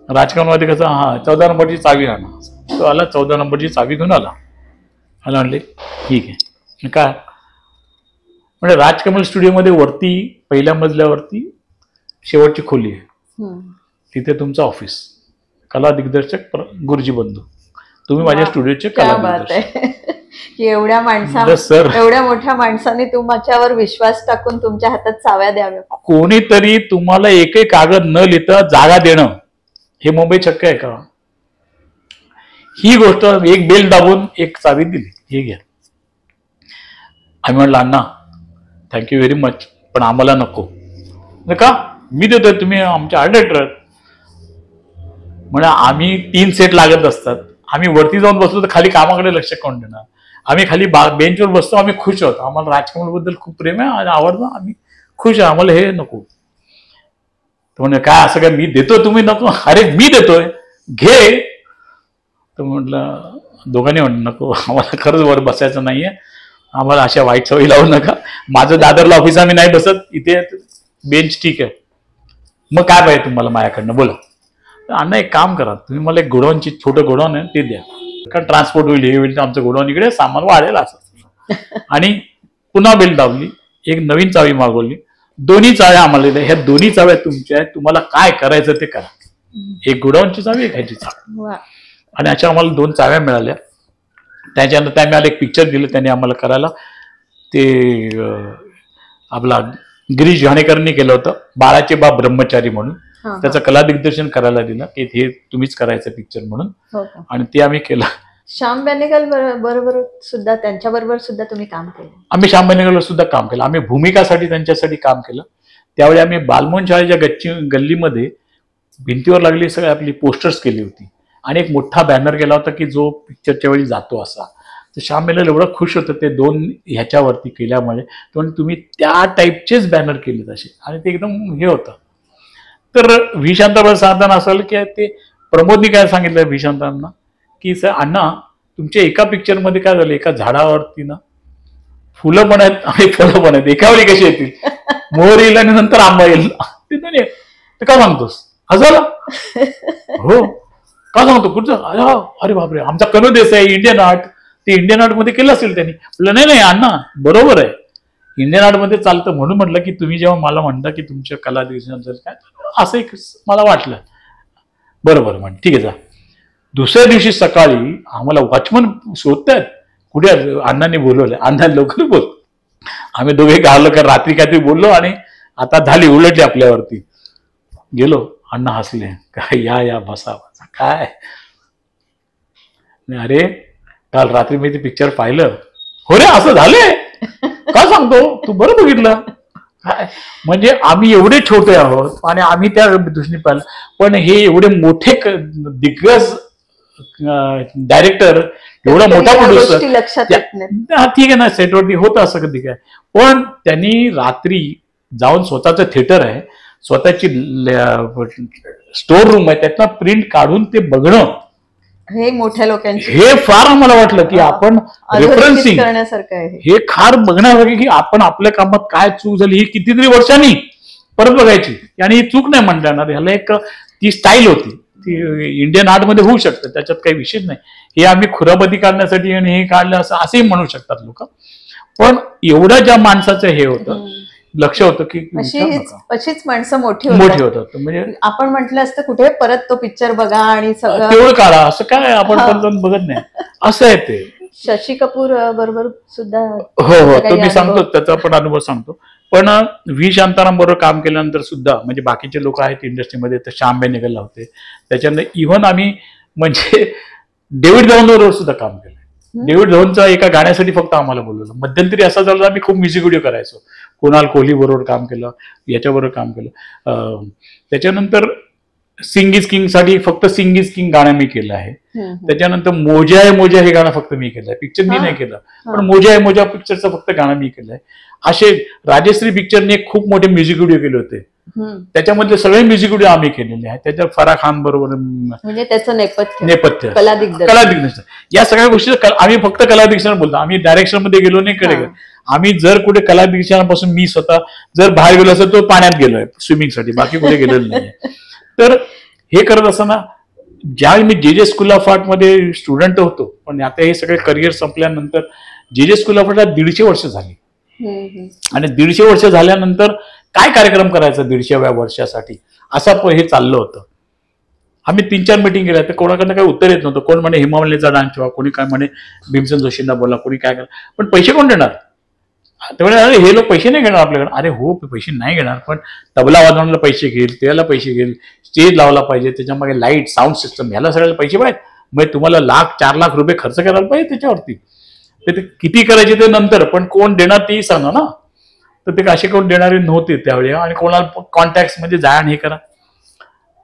राजकारणामध्ये कसं, हा 14 नंबरची चावी आणा. तो आला, 14 नंबरची चावी घेऊन आला. मला म्हणले ठीक आहे. काय म्हणजे राजकमल स्टुडिओमध्ये वरती पहिल्या मजल्यावरती शेवटची खोली आहे, तिथे तुमचं ऑफिस, कला दिग्दर्शक गुरुजी बंधू, तुम्ही माझ्या स्टुडिओचे कला दिग्दर्शक. एवढ्या एवढ्या मोठ्या माणसाने तुमच्यावर विश्वास टाकून तुमच्या हातात चाव्या द्याव्या. कोणीतरी तुम्हाला एकही कागद न लिहिता जागा देणं हे मुंबई शक्य आहे का? ही गोष्ट एक बेल दाबून एक चावी दिली, हे घ्या. आम्ही म्हटलं अण्णा थँक्यू व्हेरी मच, पण आम्हाला नको. का? मी देतोय, तुम्ही आमचे आर्ट डायरेक्टर. म्हणजे आम्ही 3 सेट लागत असतात, आम्ही वरती जाऊन बसलो तर खाली कामाकडे लक्ष कोण देणार. आम्ही खाली बेंचवर बसतो, आम्ही खुश आहोत, आम्हाला राजकमल बद्दल खूप प्रेम आहे, आवडतं, आम्ही खुश आहे, आम्हाला हे नको. तर म्हणजे काय असं काय मी देतोय तुम्ही नको? अरे मी देतोय, घे. तर म्हटलं दोघांनी म्हटलं नको, आम्हाला खरंच वर बसायचं नाहीये, आम्हाला अशा वाईट सवयी लावू नका. माझं दादरला ऑफिस आम्ही नाही बसत, इथे बेंच ठीक आहे. मग काय पाहिजे तुम्हाला माझ्याकडनं बोला. अण्णा एक काम करा, तुम्ही मला एक गोडाऊनची छोटं गोडाऊन आहे ते द्या, कारण ट्रान्सपोर्ट होईल, हे होईल, आमचं गोडाऊन इकडे सामान वाढेल असं. आणि पुन्हा बिल दाबली, एक नवीन चावी मागवली, 2 चाव्या आम्हाला दिल्या, ह्या 2 चाव्या तुमच्या आहेत, तुम्हाला काय करायचं ते करा. एक गोडाऊनची चावी, एक ह्याची चावी. आणि अशा आम्हाला 2 चाव्या मिळाल्या. त्याच्यानंतर त्यांनी आम्हाला एक पिक्चर दिलं त्यांनी आम्हाला करायला, ते आपला गिरीश घाणेकरांनी केलं होतं, बाळाचे बाप ब्रह्मचारी म्हणून. त्याचं कला दिग्दर्शन करायला दिलं की हे तुम्हीच करायचं पिक्चर म्हणून, आणि ते आम्ही केलं. श्याम बेनेगल बरोबर सुद्धा, त्यांच्याबरोबर सुद्धा तुम्ही काम केलं? आम्ही श्याम बेनेगलवर सुद्धा काम केलं. आम्ही भूमिकासाठी त्यांच्यासाठी काम केलं. त्यावेळी आम्ही बालमोहन शाळेच्या गल्लीमध्ये भिंतीवर लागली सगळी आपली पोस्टर्स केली होती आणि एक मोठा बॅनर केला होता की जो पिक्चरच्या वेळी जातो असा. तर श्याम बेनेगल एवढं खुश होतं ते 2 ह्याच्यावरती केल्यामुळे. पण तुम्ही त्या टाईपचेच बॅनर केले तसे आणि ते एकदम हे होतं. तर व्ही शांताराम सांगताना असेल की ते प्रमोदनी काय सांगितलं व्ही शांतारामना की सर अण्णा तुमच्या एका पिक्चरमध्ये काय झालं, एका झाडावरती ना फुलं पण आहेत आणि फळं पण आहेत, एका वेळी कशी येतील, मोहर येईल आणि नंतर आंबा येईल. ते का सांगतोस हसायला? हो का सांगतो कुठचं? अरे बापरे, आमचा कनू देसाई इंडियन आर्ट, ते इंडियन आर्ट मध्ये केलं असेल त्यांनी. म्हटलं नाही अण्णा बरोबर आहे, इंडियन आर्ट मध्ये चालतं. म्हणून म्हटलं की तुम्ही जेव्हा मला म्हणता की तुमच्या कला दिवसानंतर काय असं एक मला वाटलं. बरोबर म्हण ठीक आहे जा. दुसऱ्या दिवशी सकाळी आम्हाला वॉचमन शोधतात कुठे अण्णांनी बोलवलं, अण्णा लवकर बोल. आम्ही दोघे गावलो का रात्री काहीतरी बोललो आणि आता झाली उलटली आपल्यावरती. गेलो, अण्णा हसले, काय या बसा काय. अरे काल रात्री मी ते पिक्चर पाहिलं. हो रे असं झालंय का सांगतो तू, बरं बघितलं काय. म्हणजे आम्ही एवढे छोटे आहोत आणि आम्ही त्या दृष्टीने पाहिलं, पण हे एवढे मोठे दिग्गज डायरेक्टर, एवढा मोठा प्रोड्युसर लक्षात येत नाही. ठीक आहे ना, सेटवरती होतं असं कधी काय. पण त्यांनी रात्री जाऊन स्वतःचं थिएटर आहे, स्वतःची स्टोर रूम आहे, त्यातनं प्रिंट काढून ते बघणं हे मोठ्या लोकांची, हे फार मला वाटलं की आपण रेफरन्सिंग करण्यासारखं आहे. हे फार बघण्यासारखं की आपण आपल्या कामात काय चूक झाली ही कितीतरी वर्षांनी परत बघायची आणि ही चूक नाही म्हणता येणार. ह्याला एक ती स्टाईल होती, ती इंडियन आर्ट मध्ये होऊ शकतं, त्याच्यात काही विषय नाही. हे आम्ही खुराबती काढण्यासाठी आणि हे काढलं असंही म्हणू शकतात लोक. पण एवढं ज्या माणसाचं हे होतं, लक्ष होतं की अशीच माणसं मोठी होतात. म्हणजे आपण म्हटलं असतं कुठे परत तो पिक्चर बघा आणि सगळं तेवढं काढा, असं काय आपण पण बघत नाही, असं आहे ते. शशी कपूर बरोबर सुद्धा हो तो मी सांगतो, त्याचा पण अनुभव सांगतो. पण व्ही शांताराम बरोबर काम केल्यानंतर सुद्धा म्हणजे बाकीचे लोक आहेत इंडस्ट्रीमध्ये, तर श्याम बेनेगल होते, त्याच्यानंतर इव्हन आम्ही म्हणजे डेव्हिड धवन बरोबर सुद्धा काम केलं. डेव्हिड धवनचा एका गाण्यासाठी फक्त आम्हाला बोलवलं. मध्यंतरी असं झालं आम्ही खूप म्युझिक व्हिडिओ करायचो, कुणाल कोहली बरोबर काम केलं, याच्याबरोबर काम केलं. त्याच्यानंतर सिंग इज किंग साठी फक्त सिंग इज किंग गाणं मी केलं आहे. त्याच्यानंतर मोजा आहे मोजा हे गाणं फक्त मी केलंय, पिक्चर मी नाही केलं, पण मोजा आहे मोजा पिक्चरचं फक्त गाणं मी केलंय. असे राजश्री पिक्चरने खूप मोठे म्युझिक व्हिडिओ केले होते, त्याच्यामधले सगळे म्युझिक व्हिडिओ आम्ही केलेले आहेत. त्याच्यात फराह खान बरोबर म्हणजे त्याचं नेपथ्य कला दिग्दर्शन या सगळ्या गोष्टी आम्ही फक्त कला दिग्दर्शन बोलतो. आम्ही डायरेक्शन मध्ये गेलो नाही कडे. आम्ही जर कुठे कला दिग्दर्शनापासून मी स्वतः जर बाहेर गेलो असेल तो पाण्यात गेलोय स्विमिंगसाठी, बाकी कुठे गेलेलो नाही. तर हे करत असताना ज्या मी जे स्कूल ऑफ आर्ट मध्ये स्टुडंट होतो, पण आता हे सगळे करिअर संपल्यानंतर जे स्कूल ऑफ आर्टला 150 वर्ष झाली. आणि 150 वर्ष झाल्यानंतर काय कार्यक्रम करायचा 150व्या वर्षासाठी, असं हे चाललं होतं. आम्ही 3-4 मीटिंग केल्या, तर कोणाकडनं काही उत्तर येत नव्हतं. कोण म्हणे हिमालयाचा डान्स ठेवा, कोणी काय म्हणे भीमसेन जोशींना बोला, कोणी काय करा, पण पैसे कोण देणार? त्यामुळे अरे हे लोक पैसे नाही घेणार आपल्याकडे. अरे हो पैसे नाही घेणार, पण तबला वाजवण्याला पैसे घेईल, त्याला पैसे घेईल, स्टेज लावला पाहिजे, त्याच्यामागे लाईट साऊंड सिस्टम ह्याला सगळ्याला पैसे पाहिजे. मग तुम्हाला ₹1,00,000-4 लाख रुपये खर्च करायला पाहिजे त्याच्यावरती. ते किती करायचे ते नंतर, पण कोण देणार तेही सांगा ना. तर ते असे कोण देणारे नव्हते त्यावेळी, आणि कोणाला कॉन्टॅक्ट मध्ये जा आणि हे करा.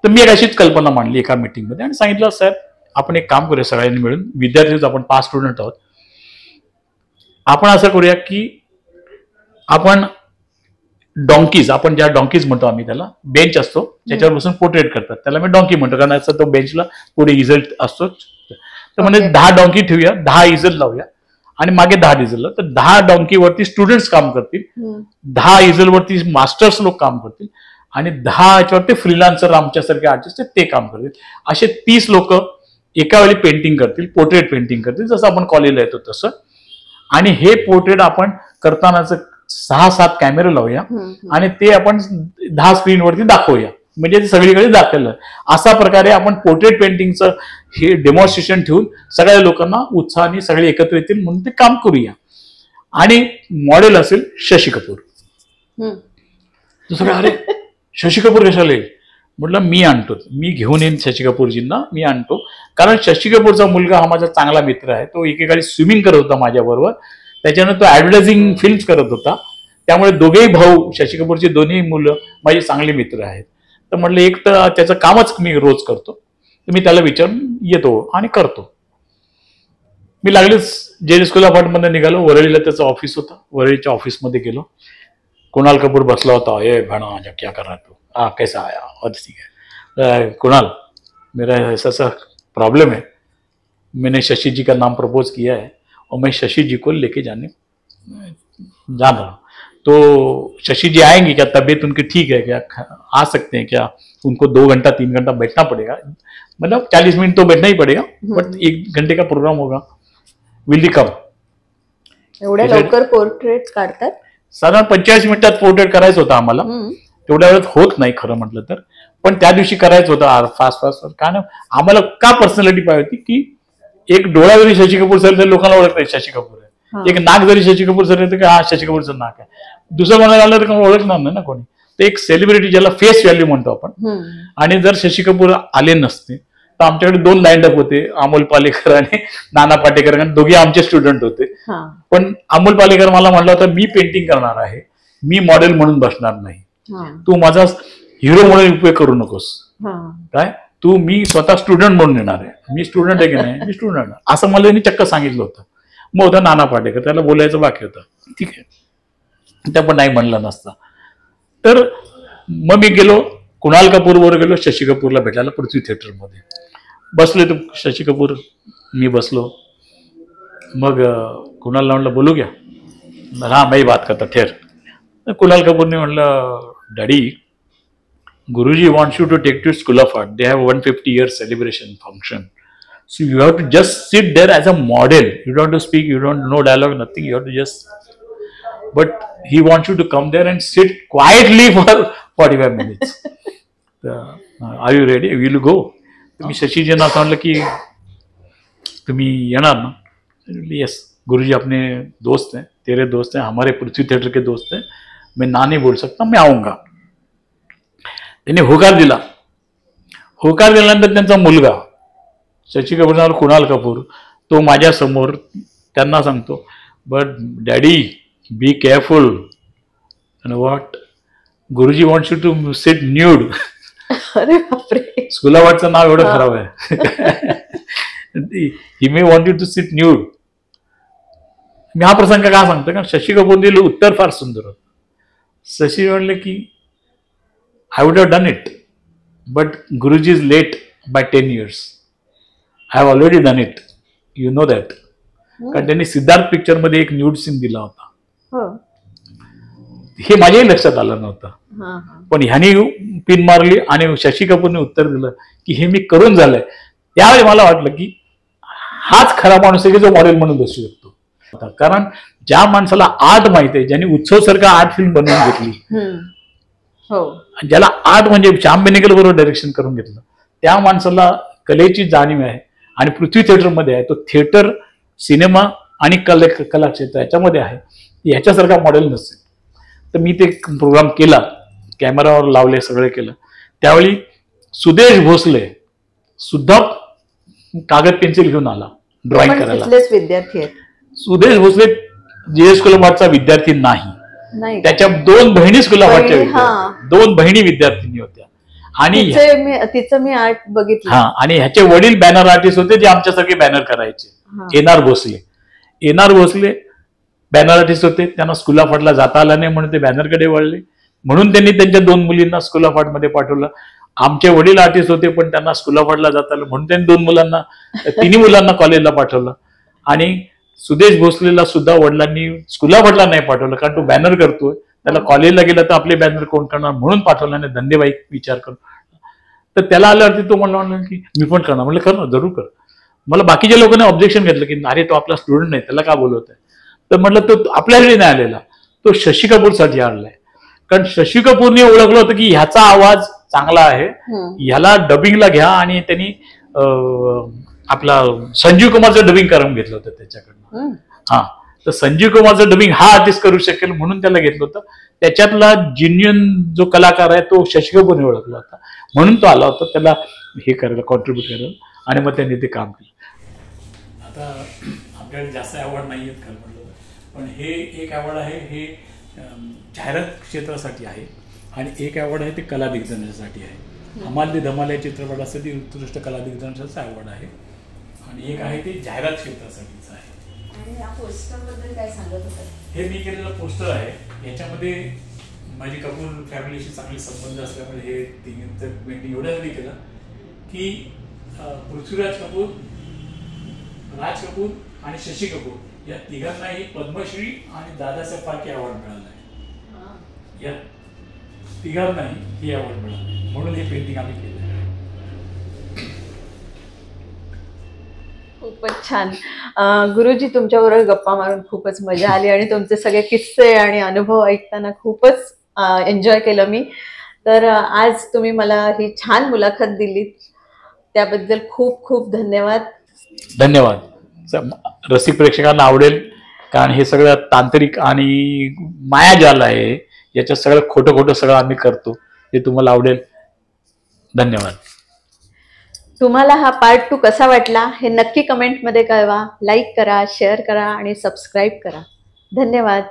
तर मी एक अशीच कल्पना मांडली एका मीटिंगमध्ये आणि सांगितलं साहेब आपण एक काम करूया सगळ्यांनी मिळून, विद्यार्थीच आपण 5 स्टुडंट आहोत, आपण असं करूया की आपण डॉंकीज, आपण ज्या डॉंकीज म्हणतो आम्ही त्याला, बेंच असतो त्याच्यावर बसून पोर्ट्रेट करतात, त्याला मी डॉंकी म्हणतो कारण असं तो बेंचला पुढे इजल असतो. तर म्हणजे 10 डॉंकी ठेवूया, 10 इजल लावूया आणि मागे 10 डिझेल. तर 10 डॉंकीवरती स्टुडंट्स काम करतील, 10 इजलवरती मास्टर्स लोक काम करतील आणि 10 याच्यावरती फ्रीलान्सर आमच्यासारखे आर्टिस्ट ते काम करतील. असे 30 लोक एका वेळी पेंटिंग करतील, पोर्ट्रेट पेंटिंग करतील, जसं आपण कॉलेजला येतो तसं. आणि हे पोर्ट्रेट आपण करतानाच 6-7 कॅमेरे लावूया आणि ते आपण 10 स्क्रीनवरती दाखवूया, म्हणजे ते सगळीकडे दाखवलं. अशा प्रकारे आपण पोर्ट्रेट पेंटिंगचं हे डेमॉन्स्ट्रेशन ठेवून सगळ्या लोकांना उत्साहाने सगळे एकत्र येतील म्हणून ते काम करूया. आणि मॉडेल असेल शशी कपूर. दुसरं अरे शशी कपूर कशाला येईल? म्हटलं मी आणतो, मी घेऊन येईन शशी कपूरजींना, मी आणतो. कारण शशी कपूरचा मुलगा हा माझा चांगला मित्र आहे, तो एकेकाळी स्विमिंग करत होता माझ्याबरोबर, त्याच्यानंतर तो ऍडव्हर्टायझिंग फिल्म्स करत होता. त्यामुळे दोघेही भाऊ, शशी कपूरची दोन्ही मुलं माझे चांगले मित्र आहेत. तर म्हटलं एक तर त्याचं कामच मी रोज करतो, तर मी त्याला विचारून येतो आणि करतो. मी लागलीच जे स्कूल अपार्टमेंटमध्ये निघालो. वरळीला त्याचं ऑफिस होतं. वरळीच्या ऑफिसमध्ये गेलो. कुणाल कपूर बसला होता. ये भाना क्या कर रहा तू? हाँ कैसा आया? और ठीक है. कुणाल, मेरा ऐसा प्रॉब्लम है. मैंने शशि जी का नाम प्रपोज किया है और मैं शशि जी को लेके जान रहा हूँ. तो शशि जी आएंगे क्या? तबीयत उनकी ठीक है क्या? आ सकते हैं क्या? उनको 2 घंटा 3 घंटा बैठना पड़ेगा. मतलब 40 मिनट तो बैठना ही पड़ेगा, बट 1 घंटे का प्रोग्राम होगा. विल दी कम? एवढ्या लवकर पोर्ट्रेट काढतात? साधारण 45 मिनिटात पोर्ट्रेट करायचं होतं आम्हाला. तेवढ्या वेळेत होत नाही खरं म्हटलं तर, पण त्या दिवशी करायचं होतं फास्ट. कारण आम्हाला का पर्सनॅलिटी पाहिजे होती की एक डोळा जरी शशी कपूर सर तर लोकांना ओळखत नाही शशी कपूर आहे. एक नाक जरी शशी कपूर सर तर हा शशी कपूरचं नाक आहे. दुसरं कोणाला आलं तर ओळखणार नाही ना कोणी. ते एक सेलिब्रिटी ज्याला फेस व्हॅल्यू म्हणतो आपण. आणि जर शशी कपूर आले नसते तर आमच्याकडे 2 लाईन अप होते, अमोल पालेकर आणि नाना पाटेकर. आणि दोघे आमचे स्टुडंट होते. पण अमोल पालेकर मला म्हणलं होतं मी पेंटिंग करणार आहे, मी मॉडेल म्हणून बसणार नाही, तू माझा हिरो म्हणून उपयोग करू नकोस. काय तू, मी स्वतः स्टुडंट म्हणून येणार आहे. मी स्टुडंट आहे की नाही? मी स्टुडंट असं मला त्यांनी चक्क सांगितलं होतं. मग होता नाना पाटेकर, त्याला बोलायचं बाकी होतं. ठीक आहे, त्या पण नाही म्हणलं नसतं. तर मग मी गेलो कुणाल कपूर वर गेलो शशी कपूरला भेटायला पृथ्वी थिएटरमध्ये. बसले तर शशी कपूर, मी बसलो. मग कुणालला म्हणलं बोलू घ्या. हा मैं बात करता ठेर. कुणाल कपूरने म्हणलं डॅडी, गुरुजी wants you to take to School of Art. They have 150 year celebration function. So you have to just sit there as a model. You don't have to speak, you don't know dialogue, nothing. You have to just. But he wants you to come there and sit quietly for 45 minutes. Are you ready? Will you go? मी शशीजींना सांगितलं की तुम्ही येणार ना? Yes गुरुजी अपने दोस्त हैं, तेरे दोस्त हैं, हमारे पृथ्वी थिएटर के दोस्त हैं, मैं ना नहीं बोल सकता, मैं आऊंगा. त्यांनी होकार दिला. होकार दिल्यानंतर त्यांचा मुलगा शशी कपूर कुणाल कपूर तो माझ्या समोर त्यांना सांगतो, but daddy be careful. What? Guruji wants you to sit nude. अरे बापरे, स्कूल ऑफ आर्टचं नाव एवढं खराब आहे. He may want you to sit nude. मी हा प्रसंग का सांगतो का शशी कपूर दिलं उत्तर फार सुंदर होतं. शशी म्हणले की I would have done it, but Guruji is late by 10 years. I have already done it. You know that. कारण त्यांनी सिद्धार्थ पिक्चर मध्ये एक न्यूड सीन दिला होता. हे माझ्याही लक्षात आलं नव्हतं. पण ह्यानी पिन मारली आणि शशी कपूरने उत्तर दिलं की हे मी करून झालंय. त्यावेळी मला वाटलं की हाच खरा माणूस आहे की जो मॉडेल म्हणून बसू शकतो. कारण ज्या माणसाला आर्ट माहिती आहे, ज्यांनी उत्सव सारखं आर्ट फिल्म बनवून घेतली, ज्याला आर्ट म्हणजे श्याम बेनेगल बरोबर डायरेक्शन करून घेतलं, त्या माणसाला कलेची जाणीव आहे. आणि पृथ्वी थिएटरमध्ये आहे, तो थिएटर सिनेमा आणि कलाक्षेत्र याच्यामध्ये आहे. याच्यासारखा मॉडेल नसेल. तर मी ते प्रोग्राम केला, कॅमेरावर लावले, सगळे केलं. त्यावेळी सुदेश भोसले सुद्धा कागद पेन्सिल घेऊन आला ड्रॉइंग करायला. विद्यार्थी आहेत. सुदेश भोसले जे स्कूल ऑफ आर्टचा विद्यार्थी नाही, त्याच्या 2 बहिणी स्कूल ऑफ आर्टच्या 2 बहिणी विद्यार्थिनी होत्या. आणि तिचं मी आर्ट बघितलं. आणि ह्याचे वडील बॅनर आर्टिस्ट होते, जे आमच्यासारखे बॅनर करायचे. एनआर भोसले बॅनर आर्टिस्ट होते. त्यांना स्कूल ऑफ आर्टला जाता आला नाही म्हणून ते बॅनरकडे वळले. म्हणून त्यांनी त्यांच्या 2 मुलींना स्कूल ऑफ आर्टमध्ये पाठवलं. आमचे वडील आर्टिस्ट होते, पण त्यांना स्कूल ऑफ आर्टला जाता आलं म्हणून त्यांनी 3 मुलांना कॉलेजला पाठवलं. आणि सुदेश भोसलेला सुद्धा वडिलांनी स्कूल ऑफ आर्टला नाही पाठवलं, कारण तो बॅनर करतोय, त्याला कॉलेजला गेला तर आपले बॅनर कोण करणार म्हणून पाठवल्याने धंदेबाई विचार करून. तर त्याला आल्यावरती तो म्हणला की मी पण करणार. म्हणलं कर ना, जरूर कर. मला बाकीच्या लोकांनी ऑब्जेक्शन घेतलं की अरे तो आपला स्टुडंट नाही, त्याला का बोलवत आहे. तर म्हटलं तो आपल्याकडे नाही आलेला, तो शशी कपूरसाठी आलाय. कारण शशी कपूरने ओळखलं होतं की ह्याचा आवाज चांगला आहे, ह्याला डबिंगला घ्या. आणि त्यांनी आपला संजीव कुमारचं डबिंग करून घेतलं होतं त्याच्याकडनं. तर संजीव कुमारचं डबिंग हा आर्टिस्ट करू शकेल म्हणून त्याला घेतलं होतं. त्याच्यातला जिन्युइन जो कलाकार आहे तो शशी कपूरने ओळखला होता, म्हणून तो आला होता त्याला हे करायला, कॉन्ट्रीब्यूट करायला. आणि मग त्यांनी ते काम केलं. आता आपल्याकडे जास्त अवॉर्ड नाही आहेत खरं म्हटलं, पण हे एक अवॉर्ड आहे, हे जाहिरात क्षेत्रासाठी आहे. आणि एक अवॉर्ड आहे ते कला दिग्दर्शनासाठी आहे. हमाल दे धमाल या चित्रपटासाठी उत्कृष्ट कला दिग्दर्शनाचा अवॉर्ड आहे. आणि एक आहे ते जाहिरात क्षेत्रासाठीचं आहे. आणि या पोस्टर बद्दल काय सांगत होता? हे मी केलेलं पोस्टर आहे. याच्यामध्ये माझी कपूर फॅमिलीशी चांगले संबंध असल्यामुळे हे तिघांचं पेंटिंग एवढ्यासाठी केलं की पृथ्वीराज कपूर, राज कपूर आणि शशी कपूर या तिघांनाही पद्मश्री आणि दादासाहेब फाळके अवॉर्ड मिळाला आहे. या तिघांनाही ही अवॉर्ड मिळाला, म्हणून हे पेंटिंग आम्ही केलं. खूपच छान. गुरुजी, तुमच्याबरोबर गप्पा मारून खूपच मजा आली आणि तुमचे सगळे किस्से आणि अनुभव ऐकताना खूपच एन्जॉय केलं मी. तर आज तुम्ही मला ही छान मुलाखत दिली त्याबद्दल खूप खूप धन्यवाद. धन्यवाद. रसिक प्रेक्षकांना आवडेल, कारण हे सगळं तांत्रिक आणि मायाजाल आहे. याच्यात सगळं खोटं खोटं सगळं आम्ही करतो, हे तुम्हाला आवडेल. धन्यवाद. तुम्हाला हा पार्ट 2 कसा वाटला हे नक्की कमेंटमध्ये कळवा. लाईक करा, शेअर करा आणि सबस्क्राईब करा. धन्यवाद.